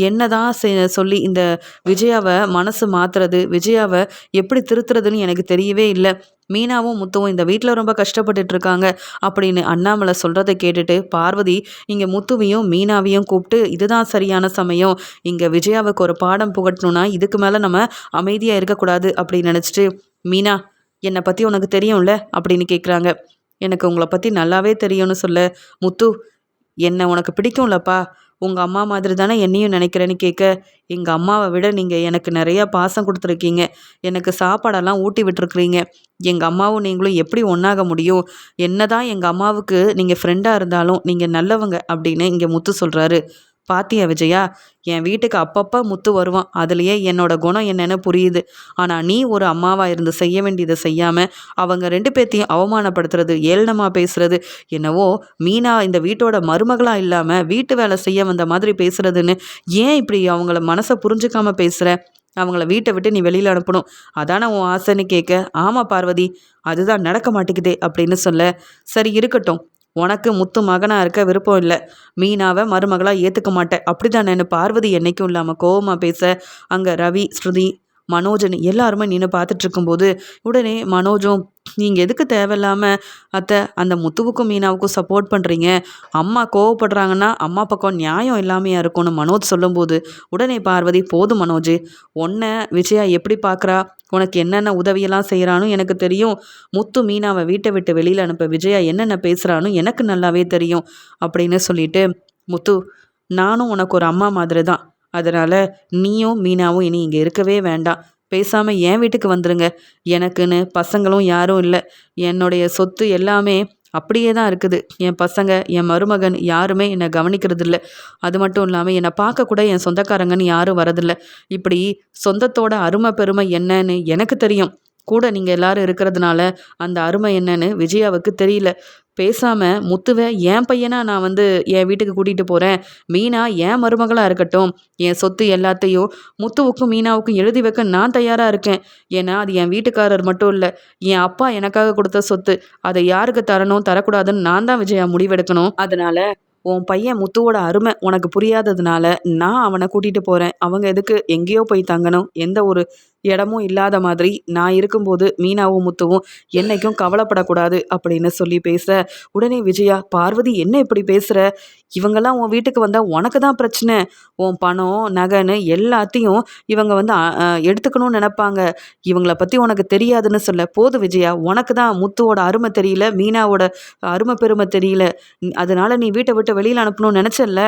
என்ன தான் சொல்லி இந்த விஜயாவை மனசு மாற்றுறது, விஜயாவை எப்படி திருத்துறதுன்னு எனக்கு தெரியவே இல்லை. மீனாவும் முத்துவும் இந்த வீட்டில் ரொம்ப கஷ்டப்பட்டுட்டு இருக்காங்க அப்படின்னு அண்ணாமலை சொல்கிறத கேட்டுட்டு பார்வதி இங்கே முத்துவையும் மீனாவையும் கூப்பிட்டு, இதுதான் சரியான சமயம், இங்கே விஜயாவுக்கு ஒரு பாடம் புகட்டணும்னா இதுக்கு மேலே நம்ம அமைதியாக இருக்கக்கூடாது அப்படின்னு நினச்சிட்டு, மீனா என்னை பற்றி உனக்கு தெரியும்ல அப்படின்னு கேட்குறாங்க. எனக்கு உங்களை பற்றி நல்லாவே தெரியும்னு சொல்ல முத்து, என்னை உனக்கு பிடிக்கும்லப்பா, உங்கள் அம்மா மாதிரி தானே என்னையும் நினைக்கிறேன்னு கேட்க, எங்கள் அம்மாவை விட நீங்கள் எனக்கு நிறையா பாசம் கொடுத்துருக்கீங்க, எனக்கு சாப்பாடெல்லாம் ஊட்டி விட்டுருக்குறீங்க. எங்கள் அம்மாவும் நீங்களும் எப்படி ஒன்றாக முடியும்? என்ன தான் எங்கள் அம்மாவுக்கு நீங்கள் ஃப்ரெண்டாக இருந்தாலும் நீங்கள் நல்லவங்க அப்படின்னு இங்கே முத்து சொல்கிறாரு. பாத்தியா விஜயா, என் வீட்டுக்கு அப்பப்போ முத்து வருவான், அதுலேயே என்னோட குணம் என்னென்னு புரியுது. ஆனால் நீ ஒரு அம்மாவாக இருந்து செய்ய வேண்டியதை செய்யாமல் அவங்க 2 பேர்த்தையும் அவமானப்படுத்துறது, ஏளனமாக பேசுறது, என்னவோ மீனா இந்த வீட்டோட மருமகளாக இல்லாமல் வீட்டு வேலை செய்ய வந்த மாதிரி பேசுறதுன்னு ஏன் இப்படி அவங்கள மனசை புரிஞ்சுக்காம பேசுகிற? அவங்கள வீட்டை விட்டு நீ வெளியில் அனுப்பணும், அதானே உன் ஆசைன்னு கேட்க, ஆமாம் பார்வதி, அதுதான் நடக்க மாட்டேங்குதே அப்படின்னு சொல்ல, சரி இருக்கட்டும், உனக்கு முத்து மகனாக இருக்க விருப்பம் இல்லை, மீனாவை மருமகளாக ஏற்றுக்க மாட்டேன் அப்படி தானேன்னு பார்வதி என்றைக்கும் இல்லாமல் கோவமாக பேச, அங்கே ரவி, ஸ்ருதி, மனோஜன் எல்லாருமே நின்று பார்த்துட்டு இருக்கும்போது உடனே மனோஜும், நீங்கள் எதுக்கு தேவையில்லாமல் அத்தை அந்த முத்துவுக்கும் மீனாவுக்கும் சப்போர்ட் பண்ணுறீங்க? அம்மா கோவப்படுறாங்கன்னா அம்மா பக்கம் நியாயம் இல்லாமையா இருக்கும்னு மனோஜ் சொல்லும்போது உடனே பார்வதி, போதும் மனோஜ், உன்னை விஜயா எப்படி பார்க்குறா, உனக்கு என்னென்ன உதவியெல்லாம் செய்கிறான்னு எனக்கு தெரியும். முத்து மீனாவை வீட்டை விட்டு வெளியில் அனுப்ப விஜயா என்னென்ன பேசுகிறான்னு எனக்கு நல்லாவே தெரியும் அப்படின்னு சொல்லிட்டு, முத்து நானும் உனக்கு ஒரு அம்மா மாதிரி தான், அதனால் நீயும் மீனாவும் இனி இங்கே இருக்கவே வேண்டாம், பேசாமல் என் வீட்டுக்கு வந்துடுங்க. எனக்குன்னு பசங்களும் யாரும் இல்லை, என்னுடைய சொத்து எல்லாமே அப்படியே தான் இருக்குது. என் பசங்க, என் மருமகன் யாருமே என்னை கவனிக்கிறது இல்லை. அது மட்டும் இல்லாமல் என்னை பார்க்க கூட என் சொந்தக்காரங்கன்னு யாரும் வரதில்லை. இப்படி சொந்தத்தோட அருமை பெருமை என்னன்னு எனக்கு தெரியும், கூட நீங்கள் எல்லாரும் இருக்கிறதுனால அந்த அருமை என்னன்னு விஜயாவுக்கு தெரியல. பேசாமல் முத்துவை என் பையனா நான் என் வீட்டுக்கு கூட்டிகிட்டு போகிறேன், மீனா என் மருமகளாக இருக்கட்டும், என் சொத்து எல்லாத்தையும் முத்துவுக்கும் மீனாவுக்கும் எழுதி வைக்க நான் தயாராக இருக்கேன். ஏன்னா அது என் வீட்டுக்காரர் மட்டும் இல்லை, என் அப்பா எனக்காக கொடுத்த சொத்து, அதை யாருக்கு தரணும் தரக்கூடாதுன்னு நான் தான் விஜயா முடிவெடுக்கணும். அதனால் உன் பையன் முத்துவோட அருமை உனக்கு புரியாததுனால நான் அவனை கூட்டிகிட்டு போகிறேன். அவங்க எதுக்கு எங்கேயோ போய் தங்கணும், எந்த ஒரு இடமும் இல்லாத மாதிரி நான் இருக்கும்போது மீனாவும் முத்துவும் என்னைக்கும் கவலைப்படக்கூடாது அப்படின்னு சொல்லி பேச, உடனே விஜயா, பார்வதி என்ன இப்படி பேசுற? இவங்கெல்லாம் உன் வீட்டுக்கு வந்தா உனக்கு தான் பிரச்சனை. உன் பணம், நகைன்னு எல்லாத்தையும் இவங்க வந்து எடுத்துக்கணும்னு நினைப்பாங்க. இவங்கள பத்தி உனக்கு தெரியாதுன்னு சொல்ல. போதும் விஜயா, உனக்கு தான் முத்துவோட அருமை தெரியல, மீனாவோட அருமை பெருமை தெரியல. அதனால நீ வீட்டை விட்டு வெளியில அனுப்பணும்னு நினைச்சல்ல,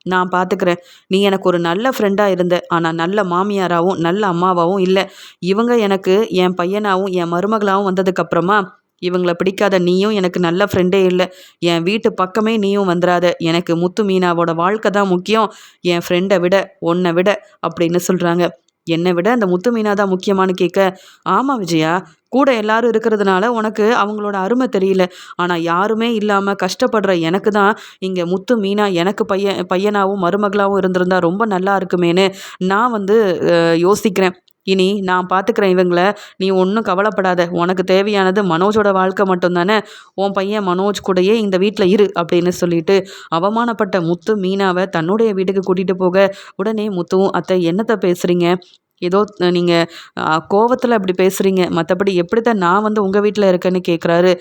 நான் பார்த்துக்கிறேன். நீ எனக்கு ஒரு நல்ல ஃப்ரெண்டா இருந்த. ஆனா நல்ல மாமியாராவும், நல்ல அம்மாவாவும் இல்ல. இவங்க எனக்கு என் பையனாவும், என் மருமகளாவும் வந்ததுக்கு அப்புறமா இவங்கள பிடிக்காத நீயும் எனக்கு நல்ல ஃப்ரெண்டே இல்ல. என் வீட்டு பக்கமே நீயும் வந்துராத. எனக்கு முத்து மீனாவோட வாழ்க்கை தான் முக்கியம். என் ஃப்ரெண்டை விட, உன்னை விட அப்படின்னு சொல்றாங்க. என்னை விட அந்த முத்து மீனா தான் முக்கியமான்னு கேட்க, ஆமா விஜயா, கூட எல்லாரும் இருக்கிறதுனால உனக்கு அவங்களோட அருமை தெரியல. ஆனா யாருமே இல்லாம கஷ்டப்படுற எனக்கு தான் இங்க முத்து மீனா எனக்கு பையனாவும் மருமகளாவும் இருந்திருந்தா ரொம்ப நல்லா இருக்குமேன்னு நான் வந்து யோசிக்கிறேன். இனி நான் பார்த்துக்கிறேன் இவங்கள. நீ ஒன்றும் கவலைப்படாத. உனக்கு தேவையானது மனோஜோட வாழ்க்கை மட்டும்தானே. உன் பையன் மனோஜ் கூடயே இந்த வீட்டில் இரு அப்படின்னு சொல்லிட்டு அவமானப்பட்ட முத்து மீனாவை தன்னுடைய வீட்டுக்கு கூட்டிகிட்டு போக, உடனே முத்துவும், அத்தை என்னத்தை பேசுகிறீங்க? ஏதோ நீங்கள் கோவத்தில் அப்படி பேசுகிறீங்க. மற்றபடி எப்படித்தான் நான் வந்து உங்கள் வீட்டில் இருக்கேன்னு கேட்குறாரு.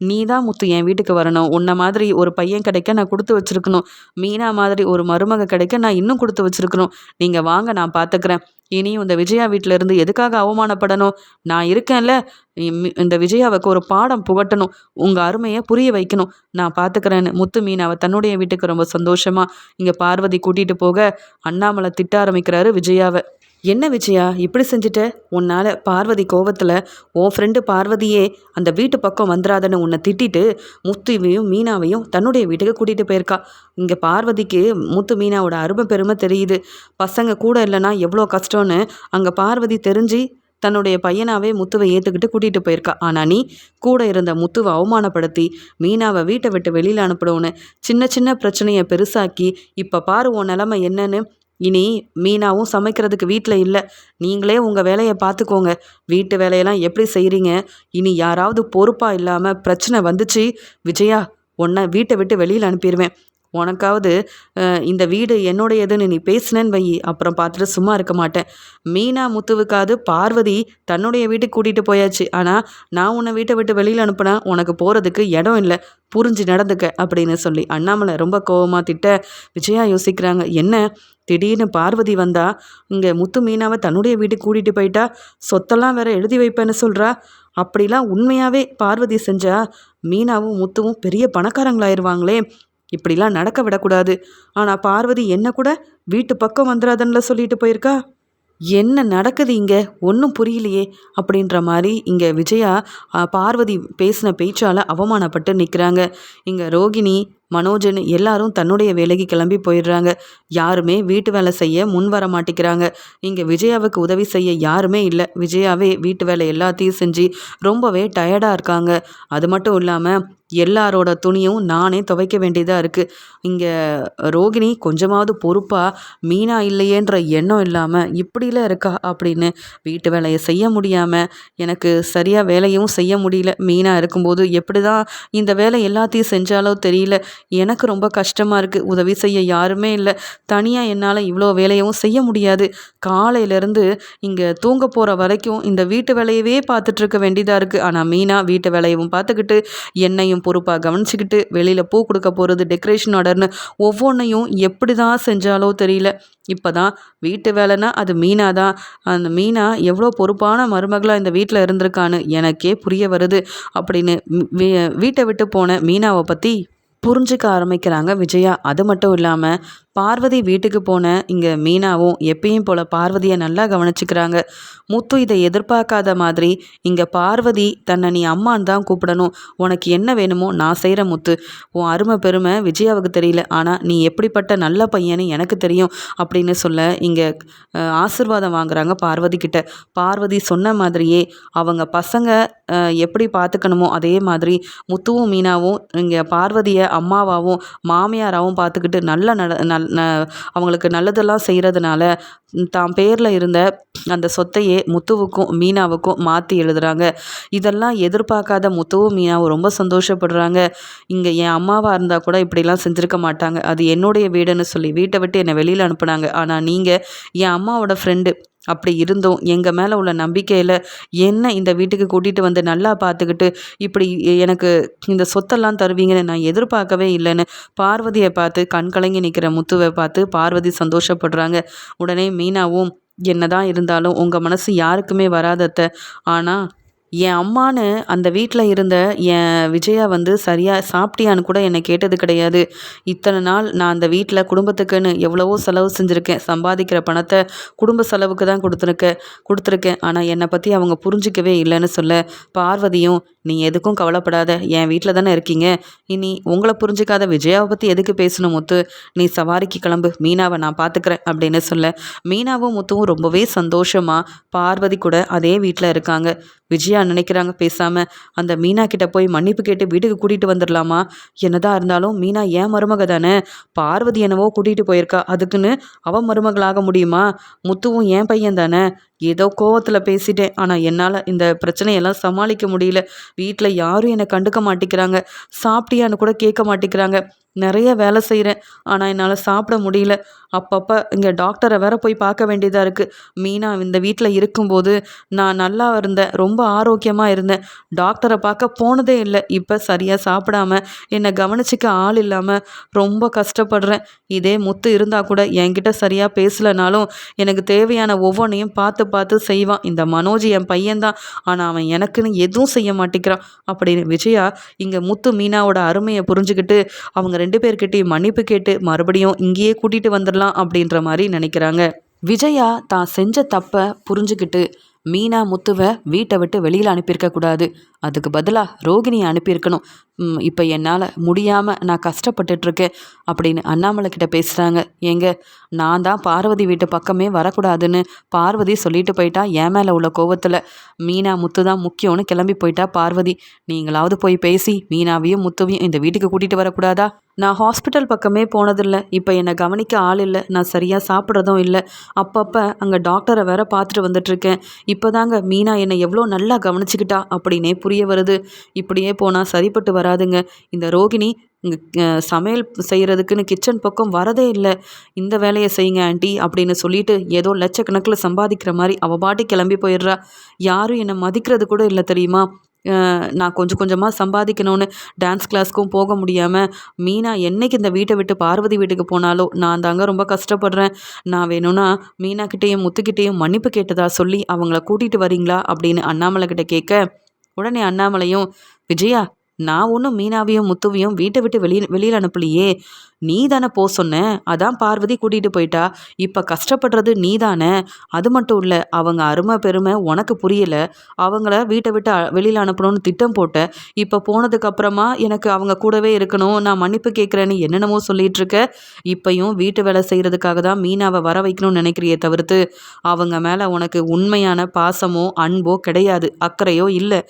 நீ தான் முத்து என் வீட்டுக்கு வரணும். உன்னை மாதிரி ஒரு பையன் கிடைக்க நான் கொடுத்து வச்சுருக்கணும். மீனா மாதிரி ஒரு மருமக கிடைக்க நான் இன்னும் கொடுத்து வச்சுருக்கணும். நீங்கள் வாங்க, நான் பார்த்துக்கிறேன். இனியும் இந்த விஜயா வீட்டில் இருந்து எதுக்காக அவமானப்படணும்? நான் இருக்கேன்ல. இந்த விஜயாவுக்கு ஒரு பாடம் புகட்டணும். உங்கள் அருமையை புரிய வைக்கணும். நான் பார்த்துக்கிறேன்னு முத்து மீனாவை தன்னுடைய வீட்டுக்கு ரொம்ப சந்தோஷமாக இங்கே பார்வதி கூட்டிகிட்டு போக, அண்ணாமலை திட்ட ஆரம்பிக்கிறாரு விஜயாவை. என்ன விஜயா இப்படி செஞ்சுட்ட? உன்னால் பார்வதி கோவத்தில் உன் ஃப்ரெண்டு பார்வதியே அந்த வீட்டு பக்கம் வந்துடாதன்னு உன்னை திட்டிட்டு முத்துவையும் மீனாவையும் தன்னுடைய வீட்டுக்கு கூட்டிகிட்டு போயிருக்கா. இங்கே பார்வதிக்கு முத்து மீனாவோட அருமை பெருமை தெரியுது. பசங்க கூட இல்லைன்னா எவ்வளோ கஷ்டம்னு அங்கே பார்வதி தெரிஞ்சு தன்னுடைய பையனாவே முத்துவை ஏற்றுக்கிட்டு கூட்டிகிட்டு போயிருக்கா. ஆனால் நீ கூட இருந்த முத்துவை அவமானப்படுத்தி மீனாவை வீட்டை விட்டு வெளியில் அனுப்பணும்னு சின்ன சின்ன பிரச்சனையை பெருசாக்கி இப்போ பாரு உன் நிலைமை என்னன்னு. இனி மீனாவும் சமைக்கிறதுக்கு வீட்டில் இல்லை. நீங்களே உங்கள் வேலையை பார்த்துக்கோங்க. வீட்டு வேலையெல்லாம் எப்படி செய்கிறீங்க? இனி யாராவது பொறுப்பாக இல்லாமல் பிரச்சனை வந்துச்சு விஜயா, உன்னை வீட்டை விட்டு வெளியில் அனுப்பிடுவேன். உனக்காவது இந்த வீடு என்னுடையதுன்னு நீ பேசினேன்னு வை, அப்புறம் பார்த்துட்டு சும்மா இருக்க மாட்டேன். மீனா முத்துவுக்காவது பார்வதி தன்னுடைய வீட்டுக்கு கூட்டிகிட்டு போயாச்சு. ஆனால் நான் உன்னை வீட்டை விட்டு வெளியில் அனுப்புனா உனக்கு போகிறதுக்கு இடம் இல்லை. புரிஞ்சு நடந்துக்க அப்படின்னு சொல்லி அண்ணாமலை ரொம்ப கோவமாக திட்ட, விஜயா யோசிக்கிறாங்க. என்ன திடீர்னு பார்வதி வந்தா இங்கே முத்து மீனாவை தன்னுடைய வீட்டுக்கு கூட்டிகிட்டு போயிட்டா, சொத்தெல்லாம் வேற எழுதி வைப்பேன்னு சொல்கிறா. அப்படிலாம் உண்மையாகவே பார்வதி செஞ்சா மீனாவும் முத்துவும் பெரிய பணக்காரங்களாயிருவாங்களே. இப்படிலாம் நடக்க விடக்கூடாது. ஆனால் பார்வதி என்ன கூட வீட்டு பக்கம் வந்துடாதன்ல சொல்லிட்டு போயிருக்கா. என்ன நடக்குது இங்கே ஒன்றும் புரியலையே அப்படின்ற மாதிரி இங்கே விஜயா பார்வதி பேசின பேச்சால் அவமானப்பட்டு நிற்கிறாங்க. இங்கே ரோகிணி, மனோஜன் எல்லாரும் தன்னுடைய வேலைக்கு கிளம்பி போயிடுறாங்க. யாருமே வீட்டு வேலை செய்ய முன் வர மாட்டேங்கிறாங்க. இங்கே விஜயாவுக்கு உதவி செய்ய யாருமே இல்லை. விஜயாவே வீட்டு வேலை எல்லாத்தையும் செஞ்சு ரொம்பவே டயர்டாக இருக்காங்க. அது மட்டும் இல்லாமல் எல்லாரோட துணியும் நானே துவைக்க வேண்டியதாக இருக்குது. இங்கே ரோகிணி கொஞ்சமாவது பொறுப்பாக மீனா இல்லையேன்ற எண்ணம் இல்லாமல் இப்படிலாம் இருக்கா அப்படின்னு வீட்டு வேலையை செய்ய முடியாமல் எனக்கு சரியாக வேலையும் செய்ய முடியல. மீனா இருக்கும்போது எப்படி தான் இந்த வேலை எல்லாத்தையும் செஞ்சாலோ தெரியல. எனக்கு ரொம்ப கஷ்டமாக இருக்குது. உதவி செய்ய யாருமே இல்லை. தனியாக என்னால் இவ்வளோ வேலையும் செய்ய முடியாது. காலையிலேருந்து இங்கே தூங்க போகிற வரைக்கும் இந்த வீட்டு வேலையவே பார்த்துட்ருக்க வேண்டியதாக இருக்குது. ஆனால் மீனா வீட்டு வேலையவும் பார்த்துக்கிட்டு என்னையும் பொறுப்பாக கவனிச்சுக்கிட்டு வெளியில் பூ கொடுக்க போகிறது, டெக்கரேஷன் ஆர்டர்னு ஒவ்வொன்றையும் எப்படி தான் செஞ்சாலோ தெரியல. இப்போ தான் வீட்டு வேலைன்னா அது மீனா தான். அந்த மீனா எவ்வளோ பொறுப்பான மருமகளாக இந்த வீட்டில் இருந்திருக்கான்னு எனக்கே புரிய வருது அப்படின்னு வீட்டை விட்டு போன மீனாவை பற்றி புரிஞ்சுக்க ஆரம்பிக்கிறாங்க விஜயா. அது மட்டும் இல்லாமல் பார்வதி வீட்டுக்கு போன இங்கே மீனாவும் எப்பயும் போல் பார்வதியை நல்லா கவனிச்சுக்கிறாங்க. முத்து இதை எதிர்பார்க்காத மாதிரி இங்கே பார்வதி தன்னை நீ அம்மான்னு தான் கூப்பிடணும். உனக்கு என்ன வேணுமோ நான் செய்கிற முத்து. உன் அருமை பெருமை விஜயாவுக்கு தெரியல, ஆனால் நீ எப்படிப்பட்ட நல்ல பையன்னு எனக்கு தெரியும் அப்படின்னு சொல்ல இங்கே ஆசிர்வாதம் வாங்குறாங்க பார்வதி கிட்ட. பார்வதி சொன்ன மாதிரியே அவங்க பசங்க எப்படி பார்த்துக்கணுமோ அதே மாதிரி முத்துவும் மீனாவும் இங்கே பார்வதியை அம்மாவாகவும் மாமியாராகவும் பார்த்துக்கிட்டு அவங்களுக்கு நல்லதெல்லாம் செய்கிறதுனால தான் பேரில் இருந்த அந்த சொத்தையே முத்துவுக்கும் மீனாவுக்கும் மாற்றி எழுதுகிறாங்க. இதெல்லாம் எதிர்பார்க்காத முத்துவும் மீனாவும் ரொம்ப சந்தோஷப்படுறாங்க. இங்கே என் அம்மாவாக இருந்தால் கூட இப்படிலாம் செஞ்சுருக்க மாட்டாங்க. அது என்னுடைய வீடுன்னு சொல்லி வீட்டை விட்டு என்னை வெளியில் அனுப்புனாங்க. ஆனால் நீங்கள் என் அம்மாவோட ஃப்ரெண்டு, அப்படி இருந்தும் எங்கள் மேலே உள்ள நம்பிக்கையில் என்ன இந்த வீட்டுக்கு கூட்டிகிட்டு வந்து நல்லா பார்த்துக்கிட்டு இப்படி எனக்கு இந்த சொத்தெல்லாம் தருவீங்கன்னு நான் எதிர்பார்க்கவே இல்லைன்னு பார்வதியை பார்த்து கண் கலங்கி நிற்கிற முத்துவை பார்த்து பார்வதி சந்தோஷப்படுறாங்க. உடனே மீனாவும், என்னதான் இருந்தாலும் உங்கள் மனசு யாருக்குமே வராதத்த. ஆனால் என் அம்மான்னு அந்த வீட்டில் இருந்த என் விஜயா வந்து சரியாக சாப்பிட்டியான்னு கூட என்னை கேட்டது கிடையாது. இத்தனை நாள் நான் அந்த வீட்டில் குடும்பத்துக்குன்னு எவ்வளவோ செலவு செஞ்சுருக்கேன். சம்பாதிக்கிற பணத்தை குடும்ப செலவுக்கு தான் கொடுத்துருக்கேன். ஆனால் என்னை பற்றி அவங்க புரிஞ்சிக்கவே இல்லைன்னு சொல்ல, பார்வதியும், நீ எதுக்கும் கவலைப்படாத, என் வீட்டில் தானே இருக்கீங்க, இனி உங்களை புரிஞ்சிக்காத விஜயாவை பற்றி எதுக்கு பேசணும் முத்து, நீ சவாரிக்கு கிளம்பு, மீனாவை நான் பார்த்துக்கிறேன் அப்படின்னு சொல்ல, மீனாவும் முத்துவும் ரொம்பவே சந்தோஷமாக பார்வதி கூட அதே வீட்டில் இருக்காங்க. விஜயா நினைக்கிறாங்க, பேசாமல் அந்த மீனா கிட்ட போய் மன்னிப்பு கேட்டு வீட்டுக்கு கூட்டிகிட்டு வந்துடலாமா? என்னதான் இருந்தாலும் மீனா ஏன் மருமக தானே, பார்வதி என்னவோ கூட்டிகிட்டு போயிருக்கா, அதுக்குன்னு அவன் மருமகளாக முடியுமா? முத்துவும் ஏன் பையன் தானே. ஏதோ கோவத்தில் பேசிட்டேன், ஆனால் என்னால் இந்த பிரச்சனையெல்லாம் சமாளிக்க முடியல. வீட்டில் யாரும் என்னை கண்டுக்க மாட்டேங்கிறாங்க, சாப்பிட்டியான்னு கூட கேட்க மாட்டேங்கிறாங்க. நிறைய வேலை செய்கிறேன், ஆனால் என்னால் சாப்பிட முடியல. அப்பப்போ இங்கே டாக்டரை வேற போய் பார்க்க வேண்டியதாக இருக்குது. மீனா இந்த வீட்டில் இருக்கும்போது நான் நல்லா இருந்தேன், ரொம்ப ஆரோக்கியமாக இருந்தேன். டாக்டரை பார்க்க போனதே இல்லை. இப்போ சரியாக சாப்பிடாம என்னை கவனிச்சிக்க ஆள் இல்லாமல் ரொம்ப கஷ்டப்படுறேன். இதே முத்து இருந்தால் கூட என்கிட்ட சரியாக பேசலைனாலும் எனக்கு தேவையான ஒவ்வொன்றையும் பார்த்து பார்த்து செய்வான். இந்த மனோஜ் என் பையன்தான், ஆனால் அவன் எனக்குன்னு எதுவும் செய்ய மாட்டேங்கிறான் அப்படின்னு விஜயா இங்கே முத்து மீனாவோட அருமையை புரிஞ்சுக்கிட்டு அவங்க 2 பேர்கிட்டையும் மன்னிப்பு கேட்டு மறுபடியும் இங்கேயே கூட்டிகிட்டு வந்துடலாம் அப்படின்ற மாதிரி நினைக்கிறாங்க. விஜயா தான் செஞ்ச தப்பை புரிஞ்சுக்கிட்டு மீனா முத்துவை வீட்டை விட்டு வெளியில் அனுப்பியிருக்க கூடாது, அதுக்கு பதிலாக ரோகிணியை அனுப்பியிருக்கணும். இப்போ என்னால் முடியாமல் நான் கஷ்டப்பட்டுட்ருக்கேன் அப்படின்னு அண்ணாமலை கிட்ட பேசுகிறாங்க. ஏங்க, நான் தான் பார்வதி வீட்டு பக்கமே வரக்கூடாதுன்னு பார்வதி சொல்லிட்டு போயிட்டா. என் மேலே உள்ள கோவத்தில் மீனா முத்து தான் முக்கியம்னு கிளம்பி போயிட்டா பார்வதி. நீங்களாவது போய் பேசி மீனாவையும் முத்துவையும் இந்த வீட்டுக்கு கூட்டிகிட்டு வரக்கூடாதா? நான் ஹாஸ்பிட்டல் பக்கமே போனதில்லை, இப்போ என்னை கவனிக்க ஆள் இல்லை, நான் சரியாக சாப்பிட்றதும் இல்லை, அப்பப்போ அங்கே டாக்டரை வேற பார்த்துட்டு வந்துட்டுருக்கேன். இப்போ தாங்க மீனா என்னை எவ்வளோ நல்லா கவனிச்சுக்கிட்டா அப்படின்னே புரிய வருது. இப்படியே போனால் சரிப்பட்டு வராதுங்க. இந்த ரோகிணி இங்கே சமையல் செய்கிறதுக்குன்னு கிச்சன் பக்கம் வரதே இல்லை. இந்த வேலையை செய்யுங்க ஆண்டி அப்படின்னு சொல்லிட்டு ஏதோ லட்சக்கணக்கில் சம்பாதிக்கிற மாதிரி அவள் பாட்டி கிளம்பி போயிடுறா. யாரும் என்னை மதிக்கிறது கூட இல்லை தெரியுமா? நான் கொஞ்சம் கொஞ்சமாக சம்பாதிக்கணும்னு டான்ஸ் கிளாஸ்க்கும் போக முடியாமல் மீனா என்னைக்கு இந்த வீட்டை விட்டு பார்வதி வீட்டுக்கு போனாலோ நான் தாங்க ரொம்ப கஷ்டப்படுறேன். நான் வேணும்னா மீனாக்கிட்டேயும் முத்துக்கிட்டேயும் மன்னிப்பு கேட்டதா சொல்லி அவங்கள கூட்டிகிட்டு வரீங்களா அப்படின்னு அண்ணாமலை கிட்ட கேட்க, உடனே அண்ணாமலையும், விஜயா, நான் ஒன்றும் மீனாவையும் முத்துவையும் வீட்டை விட்டு வெளியில் அனுப்பலையே, நீ தானே போ சொன்ன, அதான் பார்வதி கூட்டிகிட்டு போயிட்டா. இப்போ கஷ்டப்படுறது நீ தானே. அது மட்டும் இல்லை, அவங்க அருமை பெருமை உனக்கு புரியலை, அவங்கள வீட்டை விட்டு வெளியில் அனுப்பணும்னு திட்டம் போட்ட. இப்போ போனதுக்கப்புறமா எனக்கு அவங்க கூடவே இருக்கணும், நான் மன்னிப்பு கேட்குறேன்னு என்னென்னமோ சொல்லிகிட்டு இருக்க. இப்பையும் வீட்டு வேலை செய்கிறதுக்காக தான் மீனாவை வர வைக்கணும்னு நினைக்கிறியே தவிர்த்து அவங்க மேலே உனக்கு உண்மையான பாசமோ அன்போ கிடையாது, அக்கறையோ இல்லை.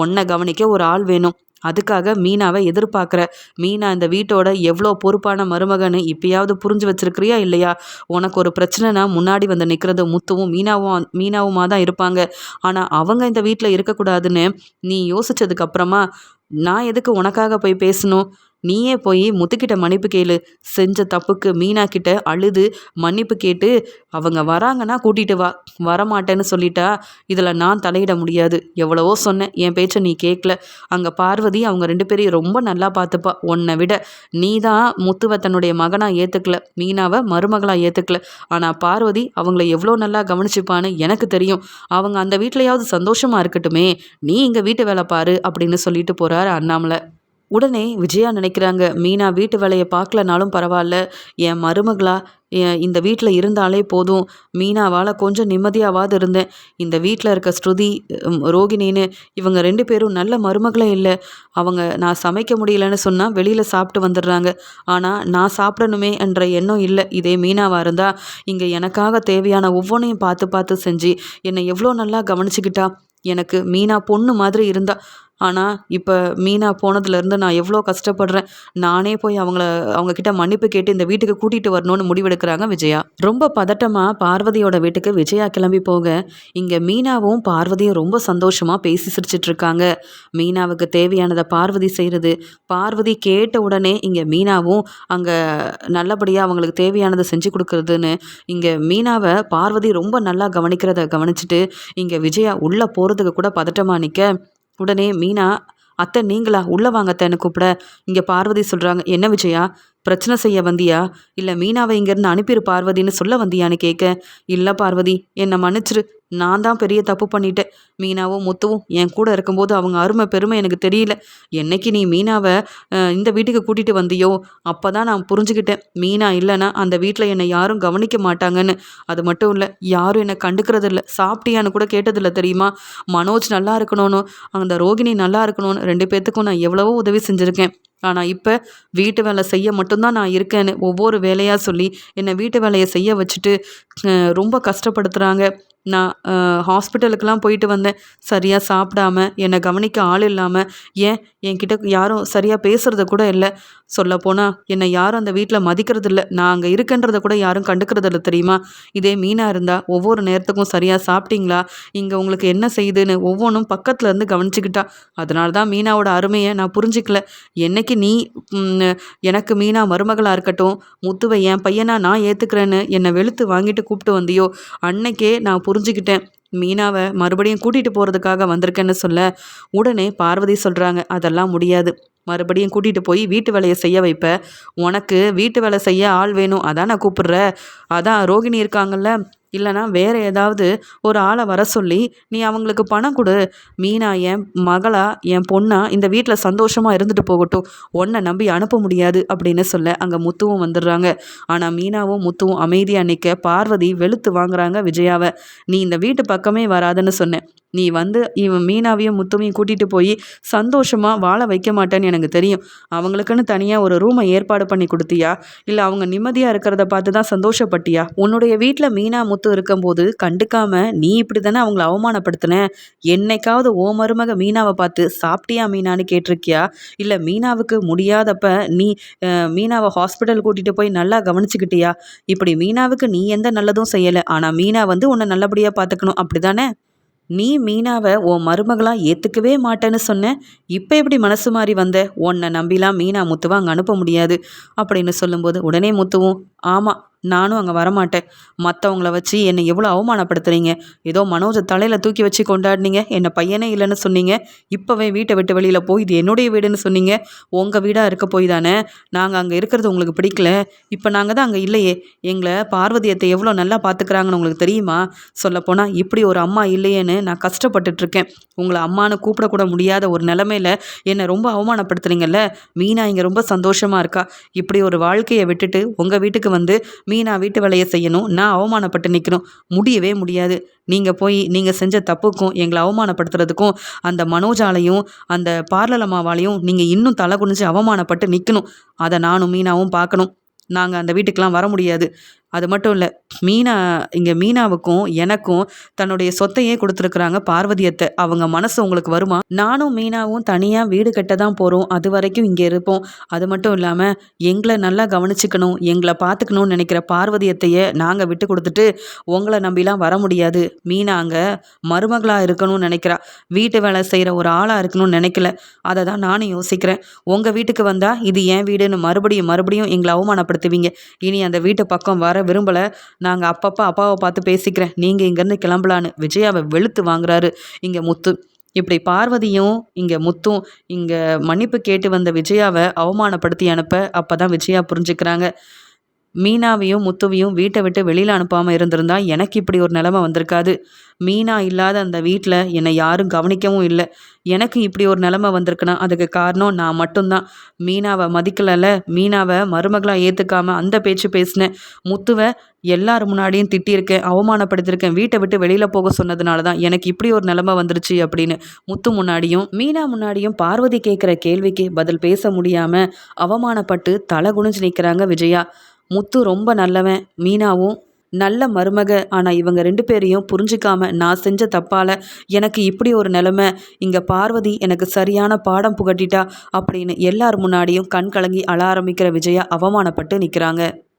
உன்னை கவனிக்க ஒரு ஆள் வேணும், அதுக்காக மீனாவை எதிர்பார்க்குற. மீனா இந்த வீட்டோட எவ்வளோ பொறுப்பான மருமகன்னு இப்பயாவது புரிஞ்சு வச்சிருக்கிறியா இல்லையா? உனக்கு ஒரு பிரச்சனைனா முன்னாடி வந்து நிற்கிறது முத்துவும் மீனாவுமா தான் இருப்பாங்க. ஆனால் அவங்க இந்த வீட்டில் இருக்கக்கூடாதுன்னு நீ யோசிச்சதுக்கப்புறமா நான் எதுக்கு உனக்காக போய் பேசணும்? நீயே போய் முத்துக்கிட்ட மன்னிப்பு கேளு. செஞ்ச தப்புக்கு மீனா கிட்ட அழுது மன்னிப்பு கேட்டு அவங்க வராங்கன்னா கூட்டிகிட்டு வா. வரமாட்டேன்னு சொல்லிட்டா இதில் நான் தலையிட முடியாது. எவ்வளவோ சொன்னேன், என் பேச்சை நீ கேட்கல. அங்கே பார்வதி அவங்க 2 பேரையும் ரொம்ப நல்லா பார்த்துப்பா. உன்னை விட நீ தான் முத்துவை தன்னுடைய மகனாக ஏற்றுக்கல, மீனாவை மருமகளாக ஏற்றுக்கல. ஆனால் பார்வதி அவங்கள எவ்வளோ நல்லா கவனிச்சுப்பான்னு எனக்கு தெரியும். அவங்க அந்த வீட்லையாவது சந்தோஷமாக இருக்கட்டுமே, நீ இங்கே வீட்டு வேலை பாரு அப்படின்னு சொல்லிட்டு போகிறாரு அண்ணாமலை. உடனே விஜயா நினைக்கிறாங்க, மீனா வீட்டு வேலையை பார்க்கலனாலும் பரவாயில்ல, என் மருமகளா இந்த வீட்டில் இருந்தாலே போதும், மீனாவால் கொஞ்சம் நிம்மதியாவது இருந்தேன். இந்த வீட்டில் இருக்க ஸ்ருதி, ரோகிணின்னு இவங்க 2 பேரும் நல்ல மருமகளே இல்லை. அவங்க நான் சமைக்க முடியலன்னு சொன்னால் வெளியில் சாப்பிட்டு வந்துடுறாங்க. ஆனால் நான் சாப்பிடணுமே என்ற எண்ணம் இல்லை. இதே மீனாவாக இருந்தால் இங்கே எனக்காக தேவையான ஒவ்வொன்றையும் பார்த்து பார்த்து செஞ்சு என்னை எவ்வளோ நல்லா கவனிச்சுக்கிட்டா. எனக்கு மீனா பொண்ணு மாதிரி இருந்தா. ஆனால் இப்போ மீனா போனதுலேருந்து நான் எவ்வளோ கஷ்டப்படுறேன். நானே போய் அவங்க கிட்ட மன்னிப்பு கேட்டு இந்த வீட்டுக்கு கூட்டிகிட்டு வரணும்னு முடிவெடுக்கிறாங்க விஜயா. ரொம்ப பதட்டமாக பார்வதியோட வீட்டுக்கு விஜயா கிளம்பி போக, இங்கே மீனாவும் பார்வதியும் ரொம்ப சந்தோஷமாக பேசி சிரிச்சிட்டு இருக்காங்க. மீனாவுக்கு தேவையானதை பார்வதி செய்கிறது. பார்வதி கேட்ட உடனே இங்கே மீனாவும் அங்கே நல்லபடியாக அவங்களுக்கு தேவையானதை செஞ்சு கொடுக்குறதுன்னு இங்கே மீனாவை பார்வதி ரொம்ப நல்லா கவனிக்கிறத கவனிச்சுட்டு இங்கே விஜயா உள்ளே போகிறதுக்கு கூட பதட்டமாக நிற்க, உடனே மீனா, அத்தை நீங்களா உள்ளே வாங்க அத்தைன்னு கூப்பிட, இங்கே பார்வதி சொல்கிறாங்க, என்ன விஜயா பிரச்சனை செய்ய வந்தியா, இல்லை மீனாவை இங்கேருந்து அனுப்பிடு பார்வதின்னு சொல்ல வந்தியான்னு கேட்க, இல்லை பார்வதி என்னை மன்னிச்சிரு, நான் தான் பெரிய தப்பு பண்ணிட்டேன். மீனாவும் முத்துவும் என் கூட இருக்கும்போது அவங்க அருமை பெருமை எனக்கு தெரியல. என்னைக்கு நீ மீனாவை இந்த வீட்டுக்கு கூட்டிகிட்டு வந்தியோ அப்போ தான் நான் புரிஞ்சுக்கிட்டேன், மீனா இல்லைன்னா அந்த வீட்டில் என்னை யாரும் கவனிக்க மாட்டாங்கன்னு. அது மட்டும் இல்லை, யாரும் என்னை கண்டுக்கிறது இல்லை, சாப்பிட்டியான்னு கூட கேட்டதில்லை தெரியுமா. மனோஜ் நல்லா இருக்கணும்னு, அந்த ரோகிணி நல்லா இருக்கணும்னு 2 பேர்த்துக்கும் நான் எவ்வளவோ உதவி செஞ்சுருக்கேன். ஆனால் இப்போ வீட்டு வேலை செய்ய மட்டும்தான் நான் இருக்கேன்னு ஒவ்வொரு வேலையாக சொல்லி என்னை வீட்டு வேலையை செய்ய வச்சுட்டு ரொம்ப கஷ்டப்படுத்துகிறாங்க. நான் ஹாஸ்பிட்டலுக்கெலாம் போயிட்டு வந்தேன், சரியாக சாப்பிடாம என்னை கவனிக்க ஆள் இல்லாமல், ஏன் என்கிட்ட யாரும் சரியாக பேசுகிறத கூட இல்லை. சொல்லப்போனால் என்னை யாரும் அந்த வீட்டில் மதிக்கிறது இல்லை, நான் அங்கே இருக்கன்றதை கூட யாரும் கண்டுக்கிறது இல்லை தெரியுமா. இதே மீனா இருந்தால் ஒவ்வொரு நேரத்துக்கும் சரியாக சாப்பிட்டீங்களா, இங்கே உங்களுக்கு என்ன செய்யுதுன்னு ஒவ்வொன்றும் பக்கத்தில் இருந்து கவனிச்சுக்கிட்டா. அதனால தான் மீனாவோட அருமையை நான் புரிஞ்சிக்கல. என்னைக்கு நீ எனக்கு மீனா மருமகளாக இருக்கட்டும், முத்துவை என் பையனா நான் ஏற்றுக்கிறேன்னு என்னை வெளுத்து வாங்கிட்டு கூப்பிட்டு வந்தியோ அன்னைக்கே நான் புரிஞ்சுக்கிட்டேன் மீனாவை மறுபடியும் கூட்டிகிட்டு போகிறதுக்காக வந்திருக்கேன்னு சொல்ல, உடனே பார்வதி சொல்கிறாங்க, அதெல்லாம் முடியாது, மறுபடியும் கூட்டிகிட்டு போய் வீட்டு வேலையை செய்ய வைப்ப. உனக்கு வீட்டு வேலை செய்ய ஆள் வேணும், அதான் நான் கூப்பிடுற. அதான் ரோகிணி இருக்காங்கல்ல, இல்லைனா வேறு ஏதாவது ஒரு ஆளை வர சொல்லி நீ அவங்களுக்கு பணம் கொடு. மீனா என் மகளா என் பொண்ணா இந்த வீட்டில் சந்தோஷமாக இருந்துட்டு போகட்டும், உன்னை நம்பி அனுப்ப முடியாது அப்படின்னு சொல்ல அங்கே முத்துவும் வந்துடுறாங்க. ஆனால் மீனாவும் முத்துவும் அமைதியாக நிற்க பார்வதி வெளுத்து வாங்குறாங்க விஜயாவை. நீ இந்த வீட்டு பக்கமே வராதுன்னு சொன்னேன், நீ வந்து இவன் மீனாவையும் முத்துவையும் கூட்டிகிட்டு போய் சந்தோஷமாக வாழ வைக்க மாட்டேன்னு எனக்கு தெரியும். அவங்களுக்குன்னு தனியாக ஒரு ரூமை ஏற்பாடு பண்ணி கொடுத்தியா, இல்லை அவங்க நிம்மதியாக இருக்கிறத பார்த்து தான் சந்தோஷப்பட்டியா? உன்னுடைய வீட்டில் மீனா முத்து இருக்கும்போது கண்டுக்காம நீ இப்படி தானே அவங்கள அவமானப்படுத்தின. என்னைக்காவது ஓ மருமக மீனாவை பார்த்து சாப்பிட்டியா மீனான்னு கேட்டிருக்கியா? இல்லை மீனாவுக்கு முடியாதப்ப நீ மீனாவை ஹாஸ்பிட்டல் கூட்டிகிட்டு போய் நல்லா கவனிச்சுக்கிட்டியா? இப்படி மீனாவுக்கு நீ எந்த நல்லதும் செய்யலை, ஆனால் மீனா வந்து உன்னை நல்லபடியாக பார்த்துக்கணும், அப்படி தானே? நீ மீனாவை உன் மருமகளாக ஏற்றுக்கவே மாட்டேன்னு சொன்ன, இப்போ எப்படி மனசு மாறி வந்த? உன்னை நம்பிலாம் மீனா முத்துவை அங்கே அனுப்ப முடியாது அப்படின்னு சொல்லும்போது உடனே முத்துவும், ஆமாம் நானும் அங்கே வரமாட்டேன். மற்றவங்கள வச்சு என்னை எவ்வளோ அவமானப்படுத்துறீங்க. ஏதோ மனோஜை தலையில் தூக்கி வச்சு கொண்டாடினீங்க, என்னை பையனே இல்லைன்னு சொன்னீங்க. இப்போவே வீட்டை விட்டு வெளியில் போய் இது என்னுடைய வீடுன்னு சொன்னீங்க. உங்கள் வீடாக இருக்க போய் தானே நாங்கள் அங்கே இருக்கிறது உங்களுக்கு பிடிக்கல. இப்போ நாங்கள் தான் அங்கே இல்லையே. எங்களை பார்வதியத்தை எவ்வளோ நல்லா பார்த்துக்கிறாங்கன்னு உங்களுக்கு தெரியுமா? சொல்லப்போனால் இப்படி ஒரு அம்மா இல்லையேன்னு நான் கஷ்டப்பட்டுட்ருக்கேன். உங்களை அம்மானு கூப்பிடக்கூட முடியாத ஒரு நிலமையில என்னை ரொம்ப அவமானப்படுத்துறீங்கல்ல. மீனா இங்கே ரொம்ப சந்தோஷமாக இருக்கா. இப்படி ஒரு வாழ்க்கையை விட்டுட்டு உங்கள் வீட்டுக்கு வந்து மீனா வீட்டு வேலையை செய்யணும், நான் அவமானப்பட்டு நிற்கணும், முடியவே முடியாது. நீங்கள் போய் நீங்கள் செஞ்ச தப்புக்கும் எங்களை அவமானப்படுத்துறதுக்கும் அந்த மனோஜாலையும் அந்த பார்லலம்மாவாலையும் நீங்கள் இன்னும் தலை குனிஞ்சு அவமானப்பட்டு நிற்கணும். அதை நானும் மீனாவும் பார்க்கணும். நாங்கள் அந்த வீட்டுக்கெலாம் வர முடியாது. அது மட்டும் இல்லை, மீனாவுக்கும் எனக்கும் தன்னுடைய சொத்தையே கொடுத்துருக்குறாங்க பார்வதியத்தை. அவங்க மனசு உங்களுக்கு வருமா? நானும் மீனாவும் தனியாக வீடு கட்ட தான் போகிறோம், அது வரைக்கும் இங்கே இருப்போம். அது மட்டும் இல்லாமல் எங்களை நல்லா கவனிச்சுக்கணும், எங்களை பார்த்துக்கணும்னு நினைக்கிற பார்வதியத்தையே நாங்கள் விட்டு கொடுத்துட்டு உங்களை நம்பிலாம் வர முடியாது. மீனா அங்கே மருமகளாக இருக்கணும்னு நினைக்கிறா, வீட்டு வேலை செய்கிற ஒரு ஆளாக இருக்கணும்னு நினைக்கல. அதை தான் நானும் யோசிக்கிறேன். உங்கள் வீட்டுக்கு வந்தால் இது என் வீடுன்னு மறுபடியும் எங்களை அவமானப்படுத்துவீங்க. இனி அந்த வீட்டு பக்கம் வர விரும்பலை. நாங்கள் அப்பப்போ அப்பாவை பார்த்து பேசிக்கிறேன், நீங்கள் இங்கேருந்து கிளம்பலான்னு விஜயாவை வெளுத்து வாங்குறாரு இங்கே முத்து. இப்படி பார்வதியும் இங்கே முத்தும் இங்கே மன்னிப்பு கேட்டு வந்த விஜயாவை அவமானப்படுத்தி அனுப்ப அப்போ தான் விஜயா புரிஞ்சுக்கிறாங்க, மீனாவையும் முத்துவையும் வீட்டை விட்டு வெளியில் அனுப்பாமல் இருந்திருந்தா எனக்கு இப்படி ஒரு நிலைமை வந்திருக்காது. மீனா இல்லாத அந்த வீட்டில் என்னை யாரும் கவனிக்கவும் இல்லை. எனக்கு இப்படி ஒரு நிலைமை வந்திருக்குன்னா அதுக்கு காரணம் நான் மட்டும்தான். மீனாவை மதிக்கலைல்ல, மீனாவை மருமகளாக ஏற்றுக்காமல் அந்த பேச்சு பேசினேன். முத்துவை எல்லார் முன்னாடியும் திட்டியிருக்கேன், அவமானப்படுத்தியிருக்கேன். வீட்டை விட்டு வெளியில் போக சொன்னதுனால தான் எனக்கு இப்படி ஒரு நிலைமை வந்துருச்சு அப்படின்னு முத்து முன்னாடியும் மீனா முன்னாடியும் பார்வதி கேட்குற கேள்விக்கு பதில் பேச முடியாமல் அவமானப்பட்டு தலை குனிஞ்சு நிற்கிறாங்க விஜயா. முத்து ரொம்ப நல்லவன், மீனாவும் நல்ல மருமக. ஆனால் இவங்க 2 பேரையும் புரிஞ்சிக்காம நான் செஞ்ச தப்பால் எனக்கு இப்படி ஒரு நிலைமை. இங்கே பார்வதி எனக்கு சரியான பாடம் புகட்டிட்டா அப்படின்னு எல்லார் முன்னாடியும் கண் கலங்கி அழ ஆரம்பிக்கிற விஜயா அவமானப்பட்டு நிற்கிறாங்க.